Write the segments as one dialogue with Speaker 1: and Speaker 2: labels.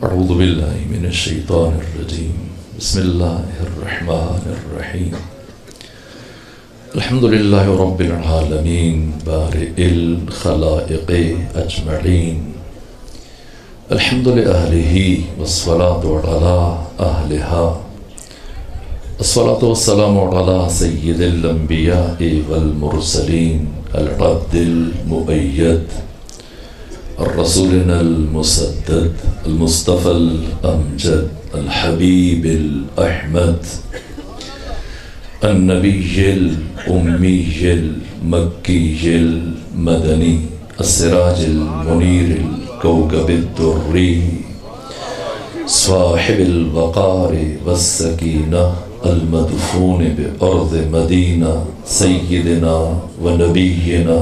Speaker 1: اعوذ باللہ من الشیطان الرجیم بسم اللہ الرحمن الرحیم الحمدللہ رب العالمین بارئ الخلائق اجمعین الحمد لأہلہ والصلاة علی اہلہا الصلاة والسلام علی سید الانبیاء والمرسلین العبد المؤید الرسولنا المسدد المصطفى الأمجد الحبيب الأحمد النبي الأمي المكي المدني السراج المنير الكوكب الدري صاحب الوقار والسكينة المدفون بأرض مدينة سيدنا ونبينا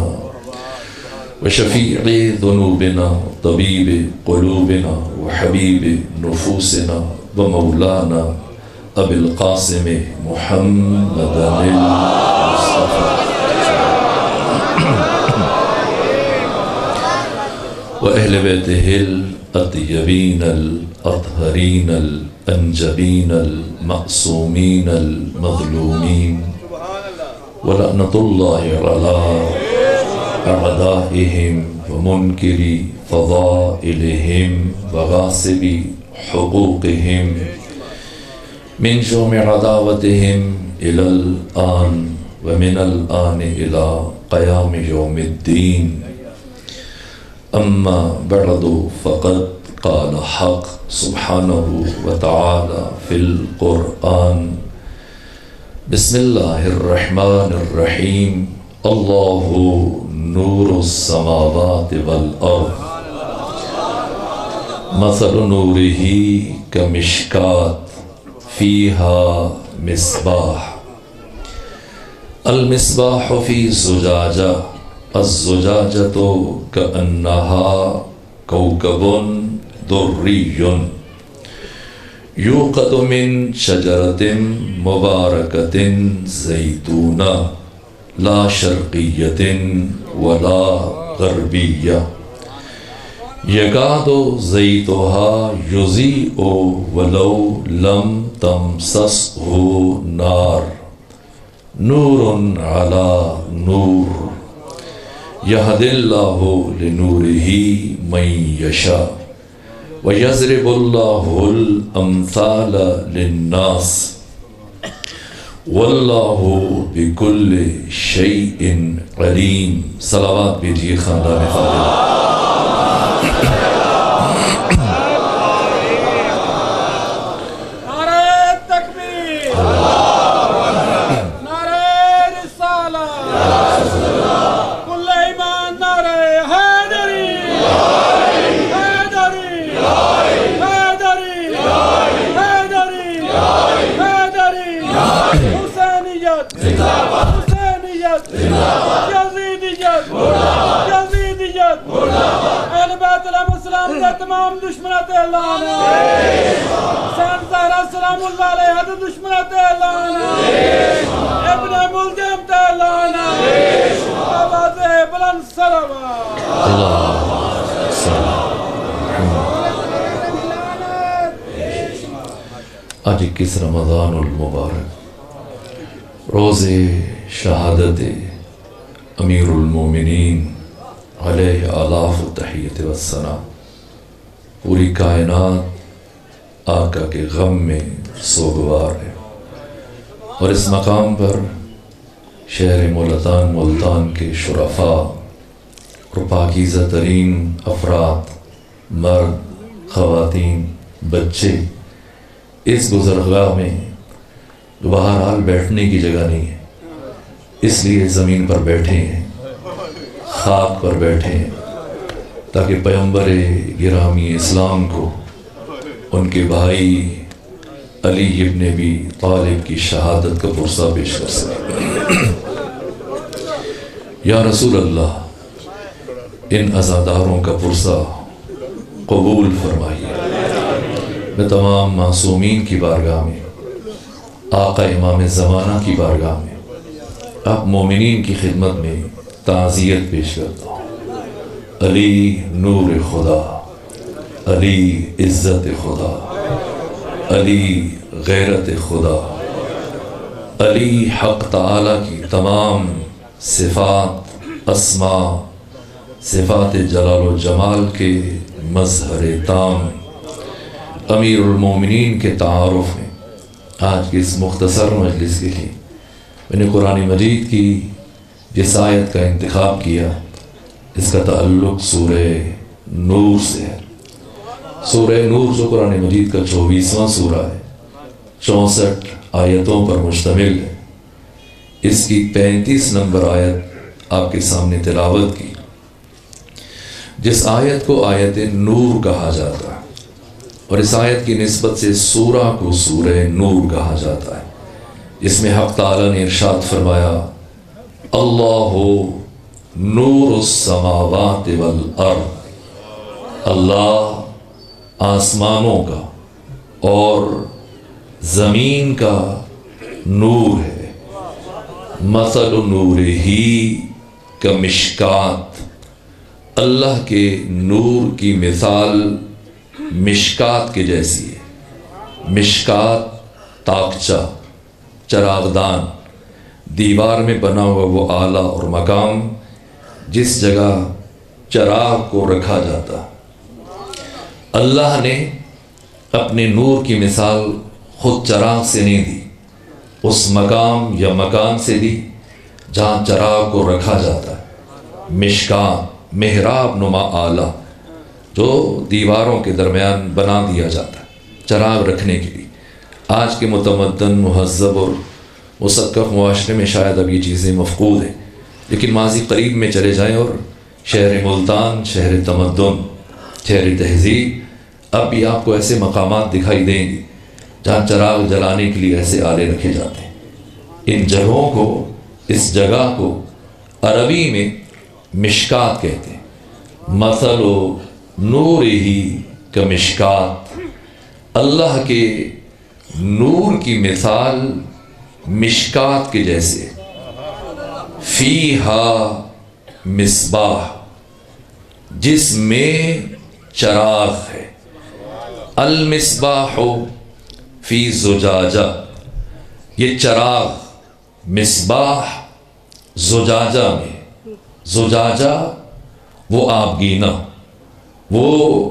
Speaker 1: وشفيع ذنوبنا طبيب قلوبنا وحبيب نفوسنا ومولانا أبي القاسم محمد المصطفى وأهل بيته الأطيبين الأطهرين الأنجبين المعصومين المظلومين ولعنة الله على أعدائهم ومنكر فضائلهم وغاصب حقوقهم من جمع عداوتهم إلى الآن ومن الآن إلى قيام يوم الدين أما بعد فقد قال حق سبحانه وتعالى في القرآن بسم الله الرحمن الرحيم الله نور السماوات والأرض مثل نوره كمشكاة فيها مصباح المصباح في زجاجة الزجاجة كأنها كوكب دري يوقد من شجرة مباركة زيتونة لا شرقية ولا غربية يكاد زيتها يضيء ولو لم تمسسه نار نور على نور يهدي الله لنوره من يشاء ويضرب الله الأمثال للناس واللہ بکل شیء علیم. صلوات بھیجیے خاندان فاضلہ.
Speaker 2: نعرہ تکبیر، نعرہ رسالت، کل ایمان، نعرہ حیدری، حیدری، حیدری، حیدری، حیدری، حسینیت، حسینیت، یزیدیت، یزیدیت، اہل بیت علیہ السلام کے تمام دشمنات اعلان ہے. حسین زہرا سلام اللہ علیہ کے دشمنات اعلان ہے. ابن ملجم تے اعلان ہے. آواز بلند صلوات.
Speaker 1: آج 21 رمضان المبارک، روز شہادت امیر المومنین علیہ آلاف التحیت والثناء. پوری کائنات آقا کے غم میں سوگوار ہے، اور اس مقام پر شہر ملتان کے شرفاء اور پاکیزہ ترین افراد، مرد، خواتین، بچے اس گزرگاہ میں بہرحال بیٹھنے کی جگہ نہیں ہے، اس لیے زمین پر بیٹھے ہیں، خاک پر بیٹھے ہیں، تاکہ پیغمبر گرامی اسلام کو ان کے بھائی علی ابن ابی طالب کی شہادت کا پرسہ پیش کر سکیں. یا رسول اللہ، ان عزاداروں کا پرسہ قبول فرمائیے. میں تمام معصومین کی بارگاہ میں، آقا امام زمانہ کی بارگاہ میں، آپ مومنین کی خدمت میں تعزیت پیش کرتا ہوں. علی نور خدا، علی عزت خدا، علی غیرت خدا، علی حق تعالی کی تمام صفات، اسماء، صفات جلال و جمال کے مظہر تام، امیر المومنین کے تعارف میں آج کی اس مختصر مجلس کے لیے میں نے قرآن مجید کی جس آیت کا انتخاب کیا اس کا تعلق سورہ نور سے ہے۔ سورہ نور جو قرآن مجید کا 24واں سورہ ہے، 64 آیتوں پر مشتمل ہے۔ اس کی 35 نمبر آیت آپ کے سامنے تلاوت کی، جس آیت کو آیت نور کہا جاتا ہے، اور اس آیت کی نسبت سے سورہ کو سورہ نور کہا جاتا ہے، جس میں حق تعالی نے ارشاد فرمایا اللہ نور السماوات والارض، اللہ آسمانوں کا اور زمین کا نور ہے، مثل نورہ کمشکات، اللہ کے نور کی مثال مشکات کے جیسی ہے۔ مشکات تاکچہ، چراغدان، دیوار میں بنا ہوا وہ آلہ اور مقام جس جگہ چراغ کو رکھا جاتا۔ اللہ نے اپنے نور کی مثال خود چراغ سے نہیں دی، اس مقام یا مکان سے دی جہاں چراغ کو رکھا جاتا ہے۔ مشکات، محراب نما آلہ جو دیواروں کے درمیان بنا دیا جاتا ہے چراغ رکھنے کے لیے۔ آج کے متمدن، مہذب اور مثقف معاشرے میں شاید اب یہ چیزیں مفقود ہیں، لیکن ماضی قریب میں چلے جائیں اور شہر ملتان، شہر تمدن، شہر تہذیب، اب بھی آپ کو ایسے مقامات دکھائی دیں گے جہاں چراغ جلانے کے لیے ایسے آلے رکھے جاتے ہیں۔ ان جگہوں کو، اس جگہ کو عربی میں مشکات کہتے ہیں۔ مثل نورہ کمشکات، اللہ کے نور کی مثال مشکات کے جیسے، فیہا مصباح، جس میں چراغ ہے، المصباح فی زجاجہ، یہ چراغ مصباح زجاجہ میں، زجاجہ وہ آبگینہ، وہ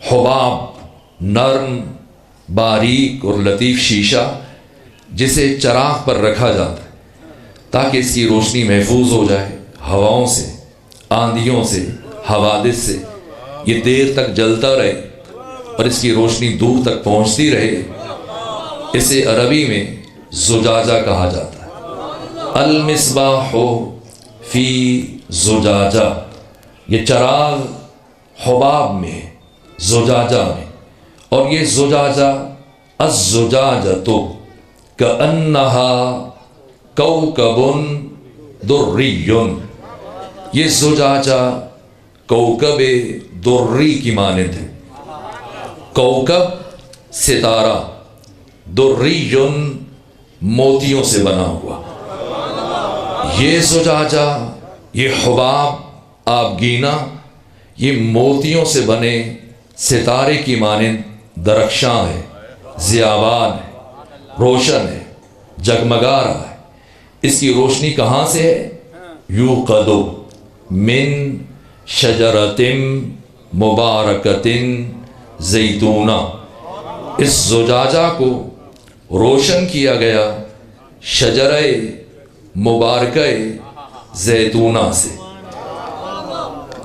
Speaker 1: حباب، نرم باریک اور لطیف شیشہ جسے چراغ پر رکھا جاتا ہے تاکہ اس کی روشنی محفوظ ہو جائے ہواؤں سے، آندھیوں سے، حوادث سے، یہ دیر تک جلتا رہے اور اس کی روشنی دور تک پہنچتی رہے۔ اسے عربی میں زجاجہ کہا جاتا ہے۔ المصباح فی زجاجہ، یہ چراغ حباب میں، زجاجہ میں، اور یہ زجاجہ الزجاجۃ کأنہا کوکب دری، یہ زجاجہ کوکب دری کی مانند ہے۔ کوکب ستارہ، دری موتیوں سے بنا ہوا۔ یہ زجاجہ، یہ حباب آبگینہ، یہ موتیوں سے بنے ستارے کی مانند درخشاں ہے، ضیابان ہے، روشن ہے، جگمگا رہا ہے۔ اس کی روشنی کہاں سے ہے؟ یوقد من شجرۃ مبارکۃ زیتونہ، اس زجاجہ کو روشن کیا گیا شجرہ مبارکہ زیتونہ سے۔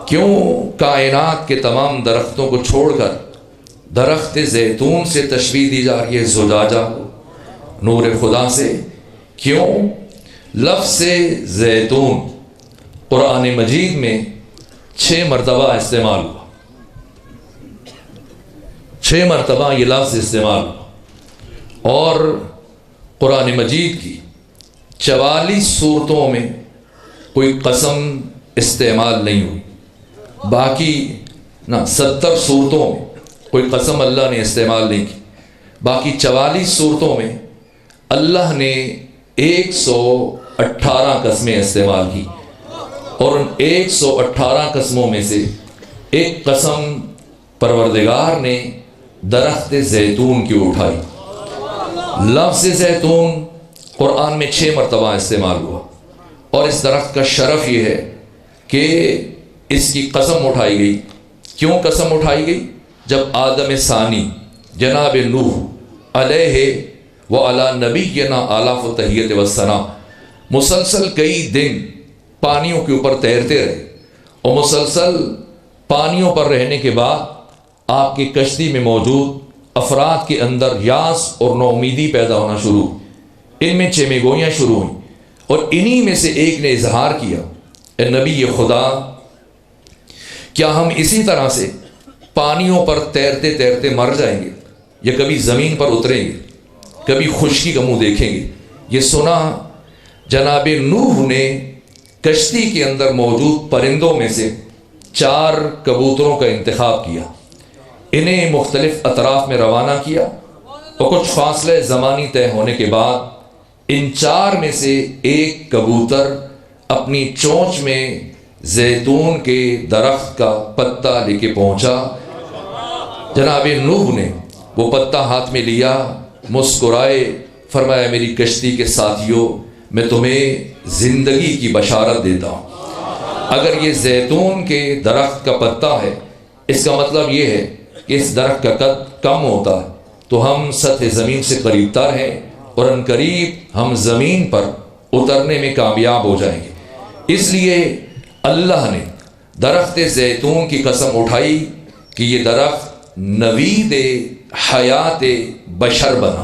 Speaker 1: کیوں کائنات کے تمام درختوں کو چھوڑ کر درخت زیتون سے تشبیہ دی جا رہی ہے زجاجہ کو نور خدا سے؟ کیوں؟ لفظ زیتون قرآن مجید میں 6 مرتبہ استعمال ہوا، 6 مرتبہ یہ لفظ استعمال ہوا، اور قرآن مجید کی 44 صورتوں میں کوئی قسم استعمال نہیں ہوئی۔ باقی 70 صورتوں میں کوئی قسم اللہ نے استعمال نہیں کی، باقی 44 صورتوں میں اللہ نے 118 قسمیں استعمال کی۔ اور ان 118 قسموں میں سے ایک قسم پروردگار نے درخت زیتون کی اٹھائی۔ لفظ زیتون قرآن میں 6 مرتبہ استعمال ہوا، اور اس درخت کا شرف یہ ہے کہ اس کی قسم اٹھائی گئی۔ کیوں قسم اٹھائی گئی؟ جب آدم ثانی جناب نوح علیہ وعلی نبینا آلاف و تحیت والثناء مسلسل کئی دن پانیوں کے اوپر تیرتے رہے، اور مسلسل پانیوں پر رہنے کے بعد آپ کی کشتی میں موجود افراد کے اندر یاس اور نومیدی پیدا ہونا شروع، ان میں چمیگوئیاں شروع ہوئیں، اور انہی میں سے ایک نے اظہار کیا، اے نبی خدا، کیا ہم اسی طرح سے پانیوں پر تیرتے تیرتے مر جائیں گے، یا کبھی زمین پر اتریں گے، کبھی خشکی کا منہ دیکھیں گے؟ یہ سنا جناب نوح نے کشتی کے اندر موجود پرندوں میں سے 4 کبوتروں کا انتخاب کیا، انہیں مختلف اطراف میں روانہ کیا، اور کچھ فاصلے زمانی طے ہونے کے بعد ان 4 میں سے ایک کبوتر اپنی چونچ میں زیتون کے درخت کا پتا لے کے پہنچا۔ جناب نوح نے وہ پتا ہاتھ میں لیا، مسکرائے، فرمایا میری کشتی کے ساتھیوں، میں تمہیں زندگی کی بشارت دیتا ہوں۔ اگر یہ زیتون کے درخت کا پتا ہے، اس کا مطلب یہ ہے کہ اس درخت کا قد کم ہوتا ہے تو ہم سطح زمین سے قریب تر ہیں، اور ان قریب ہم زمین پر اترنے میں کامیاب ہو جائیں گے۔ اس لیے اللہ نے درخت زیتون کی قسم اٹھائی کہ یہ درخت نوید حیات بشر بنا،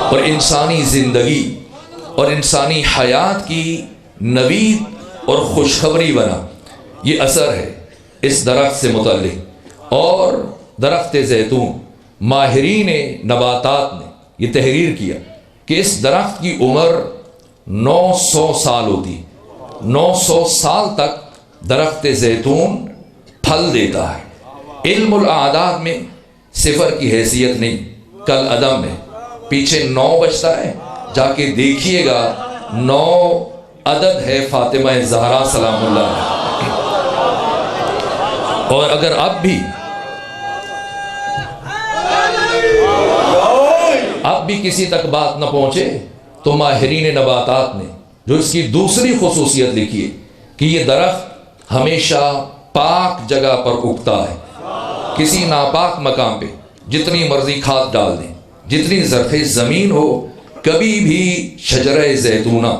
Speaker 1: اور انسانی زندگی اور انسانی حیات کی نوید اور خوشخبری بنا۔ یہ اثر ہے اس درخت سے متعلق۔ اور درخت زیتون، ماہرین نباتات نے یہ تحریر کیا کہ اس درخت کی عمر 900 سال ہوتی، 900 سال تک درخت زیتون پھل دیتا ہے۔ علم الاعداد میں صفر کی حیثیت نہیں، کل عدم میں پیچھے 9 بچتا ہے، جا کے دیکھیے گا 9 عدد ہے فاطمہ زہرا سلام اللہ علیہ۔ اور اگر اب بھی کسی تک بات نہ پہنچے تو ماہرین نباتات نے جو اس کی دوسری خصوصیت لکھی ہے کہ یہ درخت ہمیشہ پاک جگہ پر اگتا ہے۔ کسی ناپاک مقام پہ جتنی مرضی کھاد ڈال دیں، جتنی زرخیز زمین ہو، کبھی بھی شجرہ زیتونہ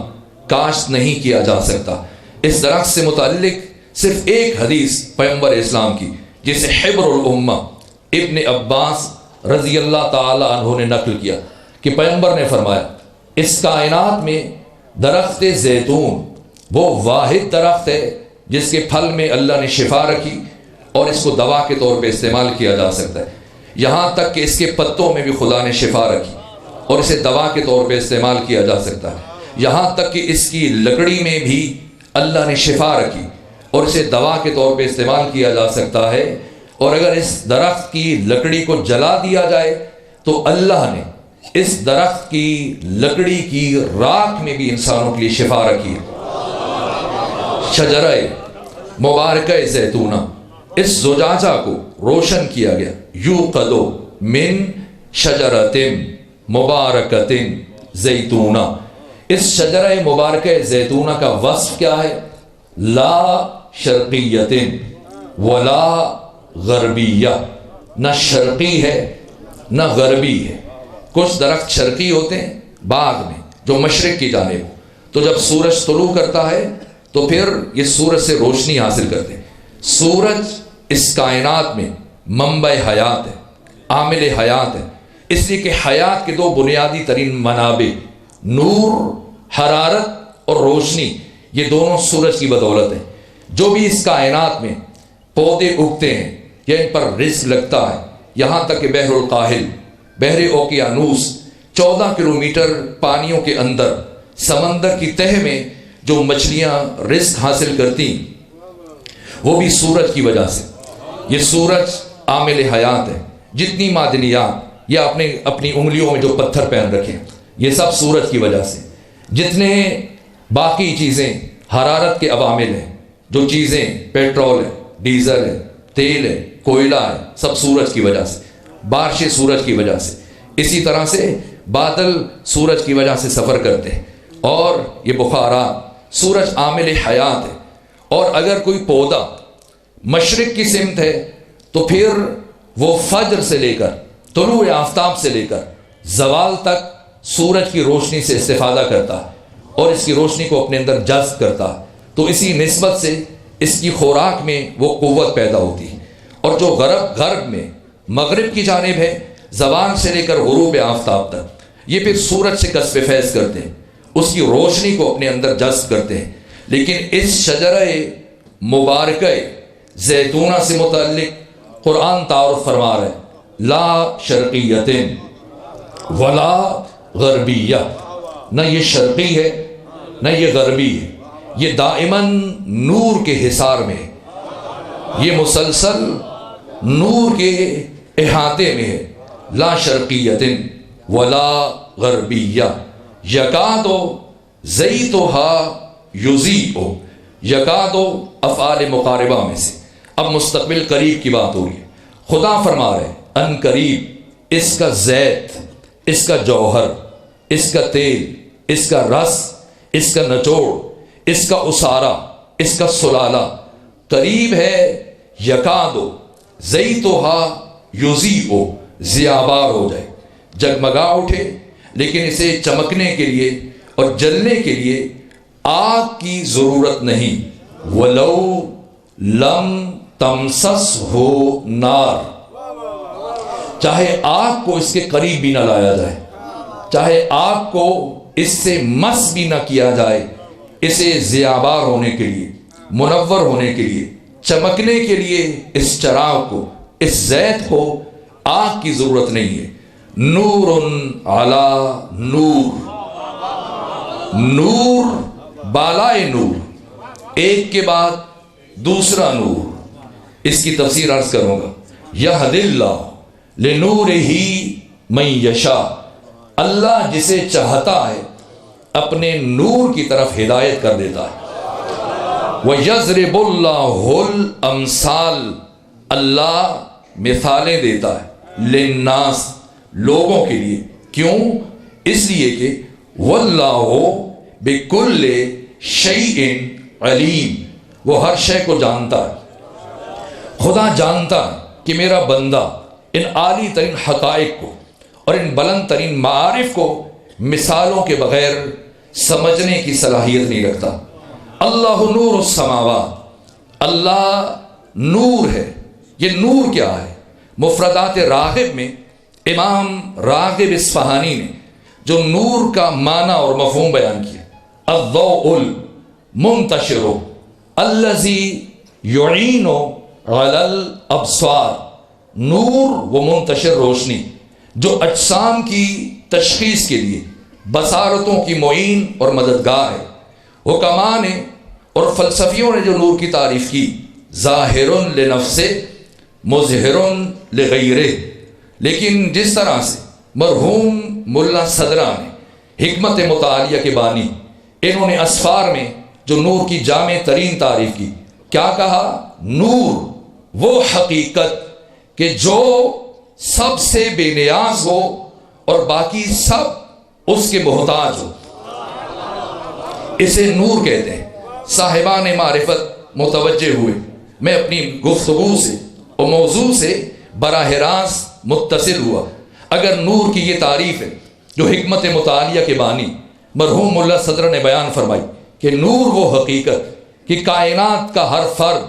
Speaker 1: کاشت نہیں کیا جا سکتا۔ اس درخت سے متعلق صرف ایک حدیث پیغمبر اسلام کی، جسے حبر الامہ ابن عباس رضی اللہ تعالی عنہ نے نقل کیا کہ پیغمبر نے فرمایا، اس کائنات میں درخت زیتون وہ واحد درخت ہے جس کے پھل میں اللہ نے شفا رکھی، اور اس کو دوا کے طور پہ استعمال کیا جا سکتا ہے۔ یہاں تک کہ اس کے پتوں میں بھی خدا نے شفا رکھی اور اسے دوا کے طور پہ استعمال کیا جا سکتا ہے۔ یہاں تک کہ اس کی لکڑی میں بھی اللہ نے شفا رکھی اور اسے دوا کے طور پہ استعمال کیا جا سکتا ہے۔ اور اگر اس درخت کی لکڑی کو جلا دیا جائے تو اللہ نے اس درخت کی لکڑی کی راکھ میں بھی انسانوں کے لیے شفا رکھی ہے۔ شجرہ مبارکہ زیتونہ، اس زجاجہ کو روشن کیا گیا، یوقدو من شجرۃ مبارکۃ زیتونہ۔ اس شجرہ مبارکہ زیتونہ کا وصف کیا ہے؟ لا شرقیۃ ولا غربیہ، نہ شرقی ہے نہ غربی ہے۔ کچھ درخت شرقی ہوتے ہیں باغ میں جو مشرق کی جانب ہو، تو جب سورج طلوع کرتا ہے تو پھر یہ سورج سے روشنی حاصل کرتے ہیں۔ سورج اس کائنات میں منبع حیات ہے، عامل حیات ہے، اس لیے کہ حیات کے 2 بنیادی ترین منابع نور، حرارت اور روشنی، یہ دونوں سورج کی بدولت ہیں۔ جو بھی اس کائنات میں پودے اگتے ہیں یا ان پر رزق لگتا ہے، یہاں تک کہ بحر القاہل، بحر اوقیانوس، 14 کلومیٹر پانیوں کے اندر سمندر کی تہہ میں جو مچھلیاں رزق حاصل کرتی وہ بھی سورج کی وجہ سے۔ یہ سورج عامل حیات ہے۔ جتنی معدنیات یا اپنی انگلیوں میں جو پتھر پہن رکھے، یہ سب سورج کی وجہ سے۔ جتنے باقی چیزیں حرارت کے عوامل ہیں، جو چیزیں پیٹرول ہے، ڈیزل ہے، تیل ہے، کوئلہ ہے، سب سورج کی وجہ سے، بارشیں سورج کی وجہ سے، اسی طرح سے بادل سورج کی وجہ سے سفر کرتے ہیں، اور یہ بخارات، سورج عامل حیات ہے۔ اور اگر کوئی پودا مشرق کی سمت ہے تو پھر وہ فجر سے لے کر طلوع آفتاب سے لے کر زوال تک سورج کی روشنی سے استفادہ کرتا ہے اور اس کی روشنی کو اپنے اندر جذب کرتا ہے، تو اسی نسبت سے اس کی خوراک میں وہ قوت پیدا ہوتی ہے۔ اور جو غرب میں مغرب کی جانب ہے، زوال سے لے کر غروب آفتاب تک، یہ پھر سورج سے کسب فیض کرتے ہیں، اس کی روشنی کو اپنے اندر جذب کرتے ہیں۔ لیکن اس شجرہ مبارکہ زیتونہ سے متعلق قرآن تعارف فرما رہا ہے، لا شرقیت ولا غربیہ، نہ یہ شرقی ہے نہ یہ غربی ہے، یہ دائماً نور کے حصار میں ہے، یہ مسلسل نور کے احاطے میں ہے۔ لا شرقیت ولا غربیہ یکاد زیتھا یضیء، یکاد افعال مقاربہ میں سے۔ اب مستقبل قریب کی بات ہو رہی ہے، خدا فرما رہے ان قریب اس کا زیت، اس کا جوہر، اس کا تیل، اس کا رس، اس کا نچوڑ، اس کا اسارہ، اس کا سلالہ قریب ہے، یکاد زیتھا یضیء، ضیابار ہو جائے، جگمگا اٹھے۔ لیکن اسے چمکنے کے لیے اور جلنے کے لیے آگ کی ضرورت نہیں۔ وَلَوْ لَمْ تَمْسَسْهُ نار، چاہے آگ کو اس کے قریب بھی نہ لایا جائے، چاہے آگ کو اس سے مس بھی نہ کیا جائے، اسے ضیابار ہونے کے لیے، منور ہونے کے لیے، چمکنے کے لیے اس چراغ کو، اس زیت کو آگ کی ضرورت نہیں ہے۔ نور علی نور، نور بالائے نور، ایک کے بعد دوسرا نور۔ اس کی تفسیر عرض کروں گا، یہد اللہ لنورہ من یشاء، اللہ جسے چاہتا ہے اپنے نور کی طرف ہدایت کر دیتا ہے۔ وَيَضْرِبُ اللَّهُ الْأَمْثَالَ، اللہ مثالیں دیتا ہے، للناس، لوگوں کے لیے۔ کیوں؟ اس لیے کہ وَاللَّهُ بِكُلِّ شَيْءٍ عَلِيمٌ، وہ ہر شے کو جانتا ہے۔ خدا جانتا ہے کہ میرا بندہ ان عالی ترین حقائق کو اور ان بلند ترین معارف کو مثالوں کے بغیر سمجھنے کی صلاحیت نہیں رکھتا۔ اللہ نور السماوات، اللہ نور ہے۔ یہ نور کیا ہے؟ مفردات راغب میں امام راغب اصفہانی نے جو نور کا معنی اور مفہوم بیان کیا، الضوء المنتشر الذی یعین علی الابصار، نور وہ منتشر روشنی جو اجسام کی تشخیص کے لیے بصارتوں کی معین اور مددگار ہے۔ حکماء نے اور فلسفیوں نے جو نور کی تعریف کی، ظاہر لنفسہ مظہر لغیرہ، لیکن جس طرح سے مرحوم ملا صدرہ نے، حکمت مطالعہ کے بانی، انہوں نے اسفار میں جو نور کی جامع ترین تعریف کی، کیا کہا؟ نور وہ حقیقت کہ جو سب سے بے نیاز ہو اور باقی سب اس کے محتاج ہو، اسے نور کہتے ہیں۔ صاحبان معرفت متوجہ ہوئے، میں اپنی گفتگو سے اور موضوع سے براہ راست متصل ہوا۔ اگر نور کی یہ تعریف ہے جو حکمت مطالعہ کے بانی مرحوم ملا صدر نے بیان فرمائی کہ نور وہ حقیقت کہ کائنات کا ہر فرد،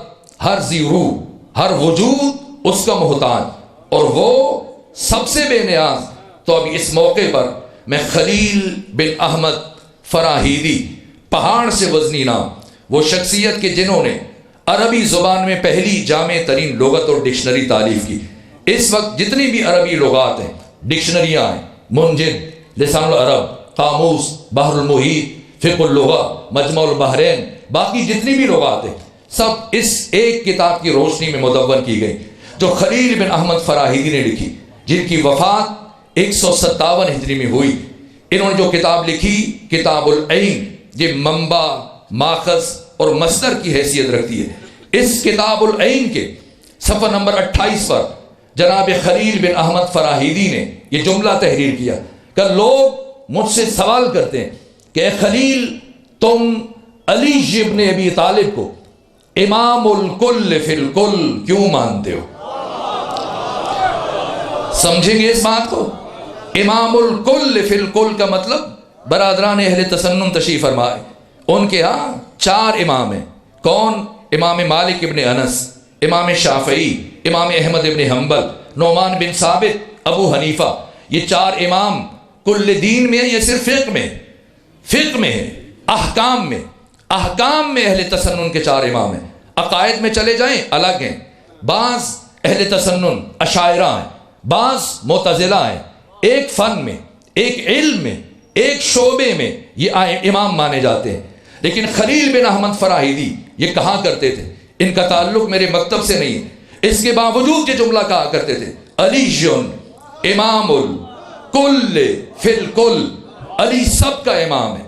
Speaker 1: ہر ذی روح، ہر وجود اس کا محتاج اور وہ سب سے بے نیاز، تو اب اس موقع پر میں خلیل بن احمد فراہیدی، پہاڑ سے وزنی نام، وہ شخصیت کے جنہوں نے عربی زبان میں پہلی جامع ترین لغت اور ڈکشنری تعریف کی۔ اس وقت جتنی بھی عربی لغات ہیں، ڈکشنریاں ہیں، منجد، لسان العرب، قاموس، بحر المحیط، فقہ اللغہ، مجمع البحرین، باقی جتنی بھی لغات ہیں، سب اس ایک کتاب کی روشنی میں مدون کی گئی جو خلیل بن احمد فراہیدی نے لکھی، جن کی وفات 157 ہجری میں ہوئی۔ انہوں نے جو کتاب لکھی، کتاب العین، یہ منبع ماخذ اور مصدر کی حیثیت رکھتی ہے۔ اس کتاب العین کے صفحہ نمبر 28 پر جناب خلیل بن احمد فراہیدی نے یہ جملہ تحریر کیا کہ لوگ مجھ سے سوال کرتے ہیں کہ اے خلیل، تم علی ابن ابی طالب کو امام الکل فی الکل کیوں مانتے ہو؟ سمجھیں گے اس بات کو؟ امام الکل فی الکل کا مطلب برادران اہل تسنن تشریف فرمائے، ان کے ہاں 4 امام ہیں۔ کون؟ امام مالک ابن انس، امام شافعی، امام احمد ابن حنبل، نعمان بن ثابت، ابو حنیفہ۔ یہ 4 امام کل دین میں ہیں یا صرف فقہ میں؟ فقہ میں ہے، احکام میں اہل تسنن کے 4 امام ہیں۔ عقائد میں چلے جائیں الگ ہیں، بعض اہل تسنن اشاعرہ ہیں، بعض معتزلہ ہیں۔ ایک فن میں، ایک علم میں، ایک شعبے میں یہ امام مانے جاتے ہیں۔ لیکن خلیل بن احمد فراہیدی یہ کہا کرتے تھے، ان کا تعلق میرے مکتب سے نہیں ہے، اس کے باوجود یہ جملہ کہا کرتے تھے، علی امام الکل فی الکل، علی سب کا امام ہے۔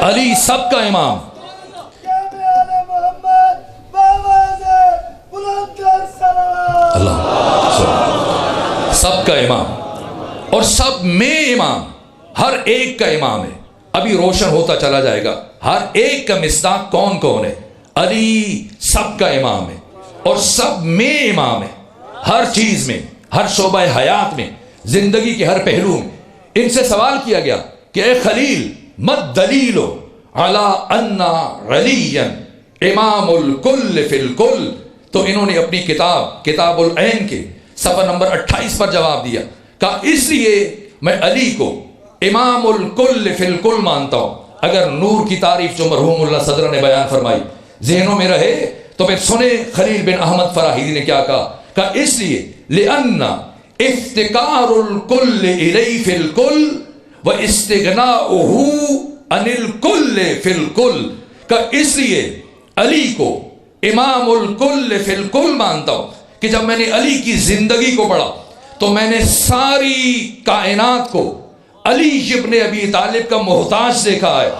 Speaker 1: علی سب کا امام۔ اللہ سب کا امام، اور سب میں امام، ہر ایک کا امام ہے۔ ابھی روشن ہوتا چلا جائے گا ہر ایک کا مصداق کون کون ہے۔ علی سب کا امام ہے اور سب میں امام ہے، ہر چیز میں، ہر شعبہ حیات میں، زندگی کے ہر پہلو میں۔ ان سے سوال کیا گیا کہ اے خلیل، مت دلیل علی ان علی امام الکل فی الکل، تو انہوں نے اپنی کتاب العین کے صفحہ نمبر 28 پر جواب دیا، کہا اس لیے میں علی کو امام الکل فی الکل مانتا ہوں۔ اگر نور کی تعریف جو مرحوم اللہ صدر نے بیان فرمائی ذہنوں میں رہے تو پھر سنیں خلیل بن احمد فراہیدی نے کیا کہا اس لیے لأن افتقار الکل الیہ فی الکل و استغناؤہ عن الکل فی الکل، کہ اس لیے علی کو امام الکل فی الکل مانتا ہوں کہ جب میں نے علی کی زندگی کو پڑھا تو میں نے ساری کائنات کو علی ابن ابی طالب کا محتاج دیکھا ہے،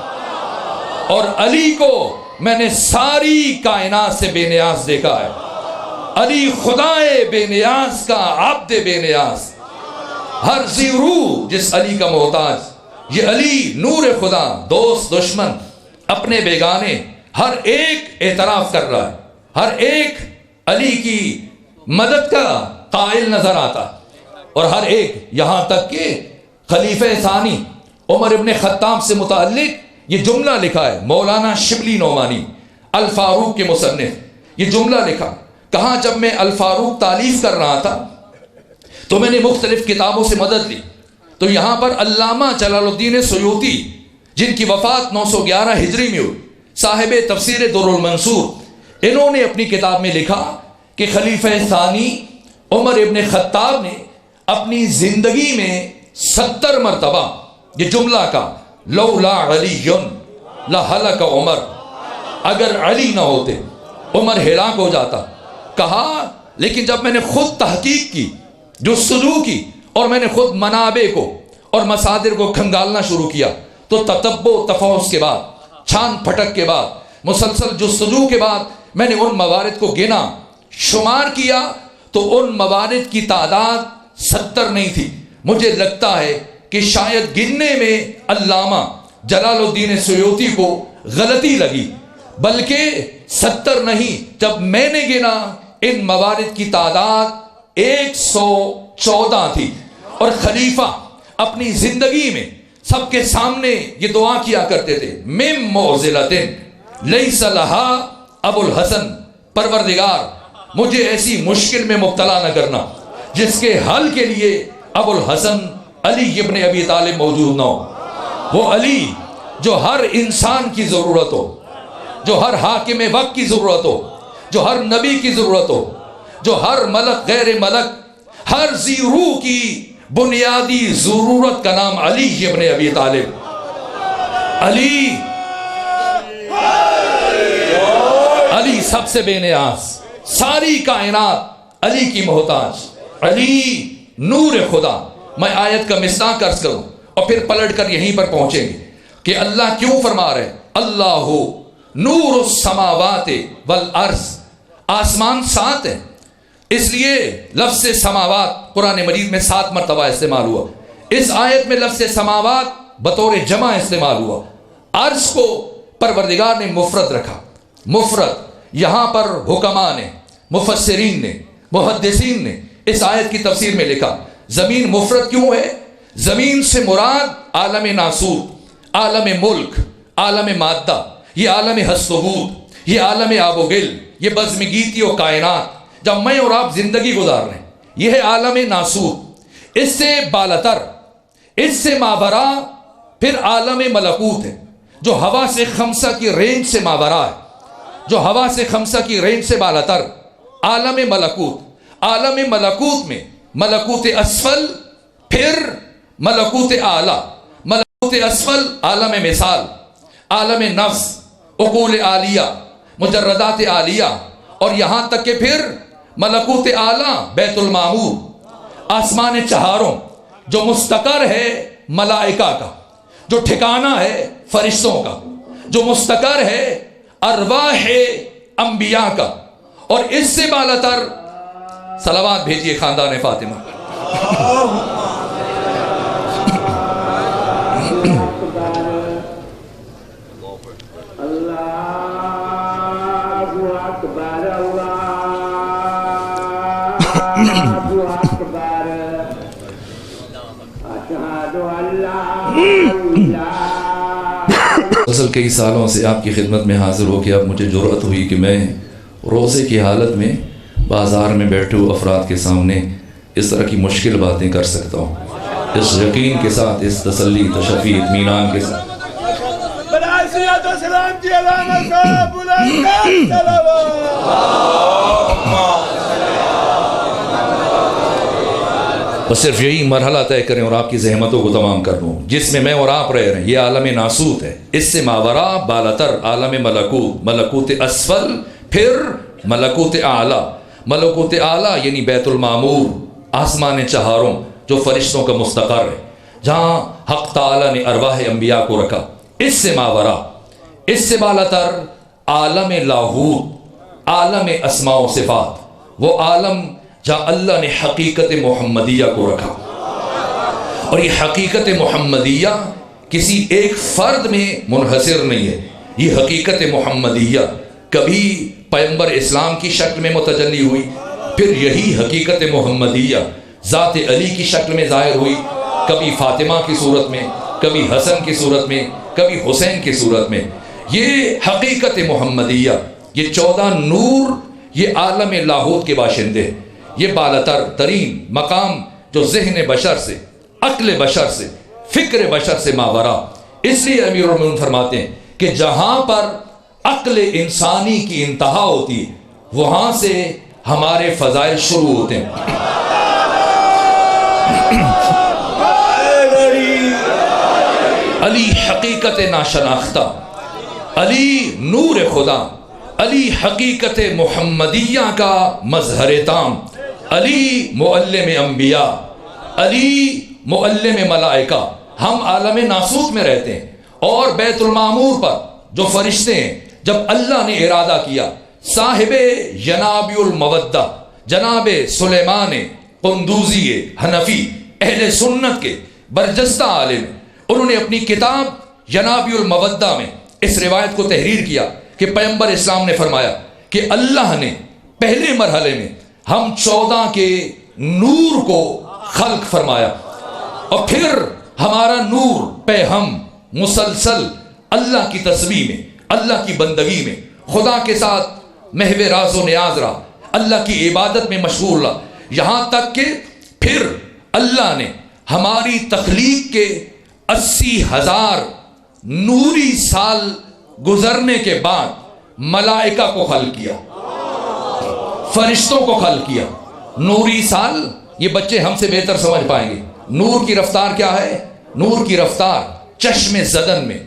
Speaker 1: اور علی کو میں نے ساری کائنات سے بے نیاز دیکھا ہے۔ علی خدائے بے نیاز کا عبد بے نیاز، ہر ذی روح جس علی کا محتاج۔ یہ علی نور خدا، دوست دشمن اپنے بیگانے ہر ایک اعتراف کر رہا ہے، ہر ایک علی کی مدد کا قائل نظر آتا، اور ہر ایک یہاں تک کہ خلیفہ ثانی عمر ابن خطاب سے متعلق یہ جملہ لکھا ہے مولانا شبلی نعمانی الفاروق کے مصنف، یہ جملہ لکھا، کہاں جب میں الفاروق تالیف کر رہا تھا تو میں نے مختلف کتابوں سے مدد لی، تو یہاں پر علامہ جلال الدین سیوطی جن کی وفات 911 ہجری میں ہوئی، صاحب تفسیر در المنصور، انہوں نے اپنی کتاب میں لکھا کہ خلیفہ ثانی عمر ابن خطاب نے اپنی زندگی میں 70 مرتبہ یہ جملہ کا لولا علی لہلک عمر، اگر علی نہ ہوتے عمر ہلاک ہو جاتا، کہا لیکن جب میں نے خود تحقیق کی، جستجو کی، اور میں نے خود منابع کو اور مصادر کو کھنگالنا شروع کیا، تو تتبع تفحص کے بعد، چھان پھٹک کے بعد، مسلسل جستجو کے بعد میں نے ان موارد کو گنا، شمار کیا، تو ان موارد کی تعداد 70 نہیں تھی۔ مجھے لگتا ہے کہ شاید گننے میں علامہ جلال الدین سیوطی کو غلطی لگی، بلکہ 70 نہیں، جب میں نے گنا ان موارد کی تعداد 114 تھی۔ اور خلیفہ اپنی زندگی میں سب کے سامنے یہ دعا کیا کرتے تھے، مم معضلۃ لیس لہا ابو الحسن، پروردگار مجھے ایسی مشکل میں مبتلا نہ کرنا جس کے حل کے لیے ابو الحسن علی ابن ابی طالب موجود نہ ہو۔ وہ علی جو ہر انسان کی ضرورت ہو، جو ہر حاکم وقت کی ضرورت ہو، جو ہر نبی کی ضرورت ہو، جو ہر ملک غیر ملک، ہر ذی روح کی بنیادی ضرورت کا نام علی ابن ابی طالب۔ علی سب سے بے نیاز، ساری کائنات علی کی محتاج، علی نور خدا، میں آیت کا مصداق عرض کروں اور پھر پلٹ کر یہیں پر پہنچیں گے کہ اللہ کیوں فرما رہے اللہ نور السماوات والارض، آسمان 7 ہے، اس لیے لفظ سماوات قرآن مجید میں 7 مرتبہ استعمال ہوا. اس آیت میں لفظ سماوات بطور جمع استعمال ہوا. عرض کو پروردگار نے مفرد رکھا. مفرد یہاں پر حکماء نے، مفسرین نے، محدثین نے اس آیت کی تفسیر میں لکھا زمین مفرد کیوں ہے؟ زمین سے مراد عالم ناسوت، عالم ملک، عالم مادہ، یہ عالم ہست و بود، یہ عالم آب و گل، یہ بزم گیتی و کائنات جب میں اور آپ زندگی گزار رہے ہیں، یہ ہے عالم ناسوت. اس سے بالاتر، اس سے مابرا پھر عالم ملکوت ہے جو ہوا سے خمسہ کی رینج سے مابرا ہے، جو ہوا سے خمسہ کی رینج سے بالاتر عالم ملکوت. عالم ملکوت میں ملکوت اسفل، پھر ملکوت اعلیٰ. ملکوت اسفل عالم مثال، عالم نفس، عقول عالیہ، مجردات عالیہ، اور یہاں تک کہ پھر ملکوت اعلیٰ بیت المعمور، آسمان چہاروں جو مستقر ہے ملائکہ کا، جو ٹھکانہ ہے فرشتوں کا، جو مستقر ہے ارواح انبیاء کا. اور اس سے بالاتر صلوات بھیجیے خاندان فاطمہ. اصل کئی سالوں سے آپ کی خدمت میں حاضر ہو کے اب مجھے جرأت ہوئی کہ میں روزے کی حالت میں بازار میں بیٹھے ہوئے افراد کے سامنے اس طرح کی مشکل باتیں کر سکتا ہوں، اس یقین کے ساتھ، اس تسلی، تشفی، اطمینان کے ساتھ. بس صرف یہی مرحلہ طے کریں اور آپ کی زحمتوں کو تمام کر دوں جس میں میں اور آپ رہ رہے ہیں. یہ عالم ناسوت ہے، اس سے ماورا بالاتر عالم ملکوت، ملکوت اسفل، پھر ملکوت اعلیٰ. ملکوت اعلیٰ یعنی بیت المعمور، آسمان چہاروں جو فرشتوں کا مستقر ہے، جہاں حق تعالیٰ نے ارواح انبیاء کو رکھا. اس سے ماورا، اس سے بالاتر عالم لاہوت، عالم اسماء و صفات، وہ عالم جہاں اللہ نے حقیقت محمدیہ کو رکھا. اور یہ حقیقت محمدیہ کسی ایک فرد میں منحصر نہیں ہے. یہ حقیقت محمدیہ کبھی پیغمبر اسلام کی شکل میں متجلی ہوئی، پھر یہی حقیقت محمدیہ ذات علی کی شکل میں ظاہر ہوئی، کبھی فاطمہ کی صورت میں، کبھی حسن کی صورت میں، کبھی حسین کی صورت میں. یہ حقیقت محمدیہ، یہ 14 نور، یہ عالم لاہوت کے باشندے، یہ بالاتر ترین مقام جو ذہن بشر سے، عقل بشر سے، فکر بشر سے ماورا. اس لیے امیر المومنین فرماتے ہیں کہ جہاں پر عقل انسانی کی انتہا ہوتی ہے وہاں سے ہمارے فضائل شروع ہوتے ہیں. علی حقیقت ناشناختہ، علی نور خدا، علی حقیقت محمدیہ کا مظہر تام، علی معلم انبیاء، علی معلم ملائکہ. ہم عالم ناسوت میں رہتے ہیں اور بیت المعمور پر جو فرشتے ہیں، جب اللہ نے ارادہ کیا صاحب ینابی المودہ جناب سلیمان قندوزی حنفی اہل سنت کے برجستہ عالم، انہوں نے اپنی کتاب ینابی المودہ میں اس روایت کو تحریر کیا کہ پیغمبر اسلام نے فرمایا کہ اللہ نے پہلے مرحلے میں ہم 14 کے نور کو خلق فرمایا اور پھر ہمارا نور پہ ہم مسلسل اللہ کی تسبیح میں، اللہ کی بندگی میں، خدا کے ساتھ محو راز و نیاز رہا، اللہ کی عبادت میں مشغول رہا، یہاں تک کہ پھر اللہ نے ہماری تخلیق کے 80,000 نوری سال گزرنے کے بعد ملائکہ کو خلق کیا، فرشتوں کو خلق کیا. نوری سال یہ بچے ہم سے بہتر سمجھ پائیں گے. نور کی رفتار کیا ہے؟ نور کی رفتار چشم زدن میں،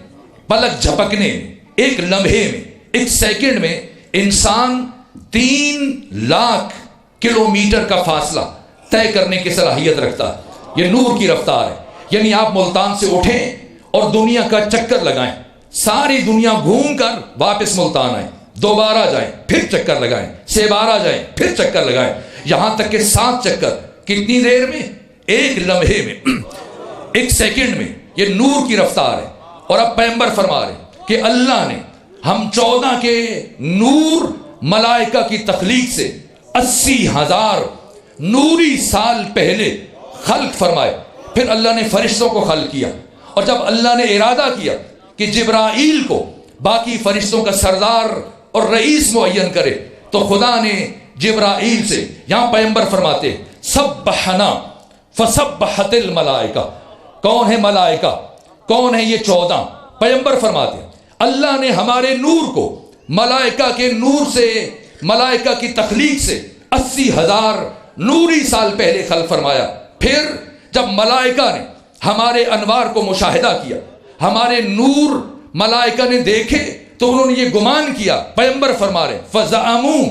Speaker 1: پلک جھپکنے میں، ایک لمحے میں، ایک سیکنڈ میں انسان 3 لاکھ کلومیٹر کا فاصلہ طے کرنے کی صلاحیت رکھتا ہے. یہ نور کی رفتار ہے. یعنی آپ ملتان سے اٹھیں اور دنیا کا چکر لگائیں, ساری دنیا گھوم کر واپس ملتان آئیں, دوبارہ جائیں, پھر چکر لگائیں, سیبارہ جائیں, پھر چکر لگائیں, یہاں تک کہ 7 چکر. کتنی دیر میں؟ 1 لمحے میں, 1 سیکنڈ میں. یہ نور کی رفتار ہے. اور اب پیغمبر فرما رہے ہیں کہ اللہ نے ہم 14 کے نور ملائکہ کی تخلیق سے 80,000 نوری سال پہلے خلق فرمائے. پھر اللہ نے فرشتوں کو خلق کیا, اور جب اللہ نے ارادہ کیا کہ جبرائیل کو باقی فرشتوں کا سردار اور رئیس معین کرے, تو خدا نے جبرائیل سے, یہاں پیغمبر فرماتے سبحنا فسبحت الملائکہ. کون ہے ملائکہ؟ کون ہے یہ 14؟ پیغمبر فرماتے اللہ نے ہمارے نور کو ملائکہ کے نور سے, ملائکہ کی تخلیق سے 80,000 نوری سال پہلے خلق فرمایا. پھر جب ملائکہ نے ہمارے انوار کو مشاہدہ کیا, ہمارے نور ملائکہ نے دیکھے, تو انہوں نے یہ گمان کیا, پیغمبر فرما رہے فزعموا,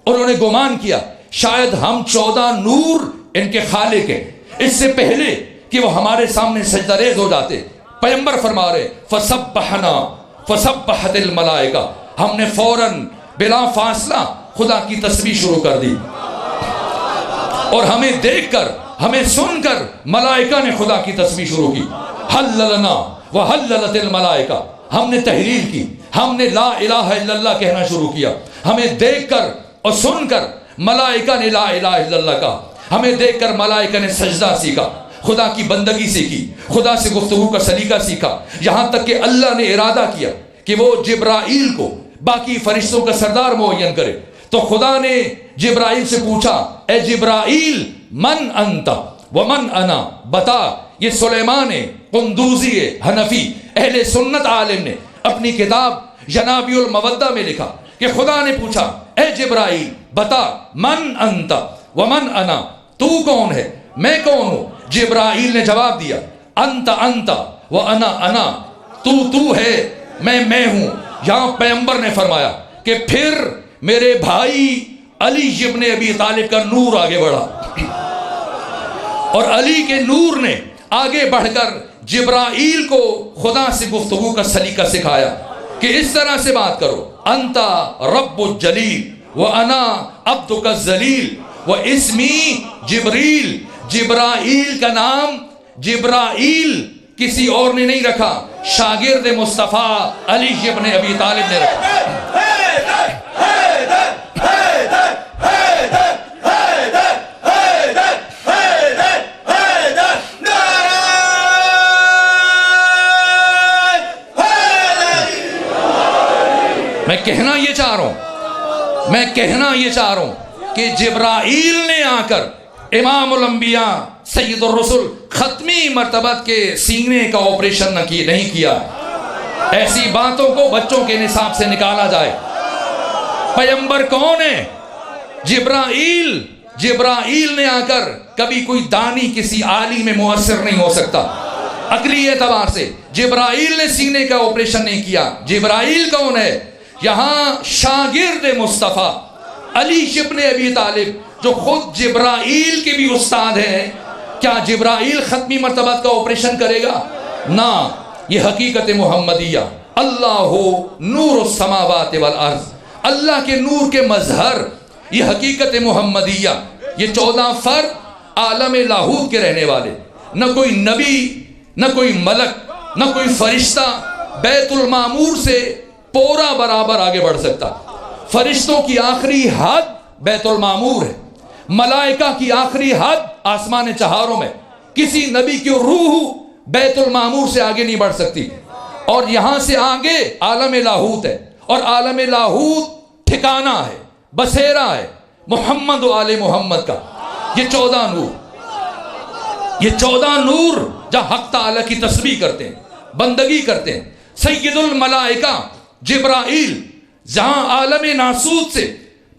Speaker 1: انہوں نے گمان کیا شاید ہم 14 نور ان کے خالق ہیں, اس سے پہلے کہ وہ ہمارے سامنے سجدہ ریز ہو جاتے. پیغمبر فرما رہے فسبحنا فسبحت الملائکہ, ہم نے فوراً بلا فاصلہ خدا کی تسبیح شروع کر دی, اور ہمیں دیکھ کر, ہمیں سن کر ملائکہ نے خدا کی تسبیح شروع کی. حللنا وحللت الملائکہ, ہم نے تحلیل کی, ہم نے لا الہ الا اللہ کہنا شروع کیا. ہمیں دیکھ کر اور سن کر ملائکہ نے لا الہ الا اللہ کہا. ہمیں دیکھ کر ملائکہ نے سجدہ سیکھا, خدا کی بندگی سیکھی, خدا سے گفتگو کا سلیقہ سیکھا, یہاں تک کہ اللہ نے ارادہ کیا کہ وہ جبرائیل کو باقی فرشتوں کا سردار معین کرے. تو خدا نے جبرائیل سے پوچھا اے جبرائیل من انت ومن انا, بتا. یہ سلیمان قندوزی حنفی اہل سنت عالم نے اپنی کتاب جنابی المودہ میں لکھا کہ خدا نے پوچھا اے جبرائیل بتا من انت ومن انا, تو کون ہے, میں کون ہوں. جبرائیل نے جواب دیا انت انت و انا انا, تو ہے, میں ہوں. یہاں پیغمبر نے فرمایا کہ پھر میرے بھائی علی ابن ابی طالب کا نور آگے بڑھا, اور علی کے نور نے آگے بڑھ کر جبرائیل کو خدا سے گفتگو کا سلیقہ سکھایا کہ اس طرح سے بات کرو, انت رب الجلیل و انا عبدک الذلیل و اسمی جبریل. جبرائیل کا نام جبرائیل کسی اور نے نہیں رکھا, شاگرد مصطفیٰ علی ابن ابی طالب نے رکھا. میں کہنا یہ چاہ رہا ہوں کہ جبرائیل نے آ کر امام الانبیاء سید الرسل ختمی مرتبت کے سینے کا آپریشن نہیں کیا. ایسی باتوں کو بچوں کے نصاب سے نکالا جائے. پیغمبر کون ہے؟ جبرائیل. جبرائیل نے آ کر, کبھی کوئی دانی کسی عالم میں مؤثر نہیں ہو سکتا عقلی اعتبار سے. جبرائیل نے سینے کا آپریشن نہیں کیا. جبرائیل کون ہے؟ یہاں شاگرد مصطفیٰ علی ابن ابی طالب جو خود جبرائیل کے بھی استاد ہیں. کیا جبرائیل ختمی مرتبت کا آپریشن کرے گا؟ نہ. یہ حقیقت محمدیہ. اللہ نور السماوات والارض, اللہ کے نور کے مظہر, یہ حقیقت محمدیہ. یہ 14 فرد عالم لاہوت کے رہنے والے, نہ کوئی نبی, نہ کوئی ملک, نہ کوئی فرشتہ بیت المعمور سے پورا برابر آگے بڑھ سکتا. فرشتوں کی آخری حد بیت المعمور ہے, ملائکہ کی آخری حد آسمان چہاروں میں. کسی نبی کی روح بیت المعمور سے آگے نہیں بڑھ سکتی. اور یہاں سے آگے عالم لاہوت ہے, اور عالم لاہوت ٹھکانہ ہے, بسیرا ہے محمد و آل محمد کا. یہ 14 نور, یہ 14 نور جہاں حق تعالی کی تسبیح کرتے ہیں, بندگی کرتے ہیں. سید الملائکہ جبرائیل جہاں عالم ناسوت سے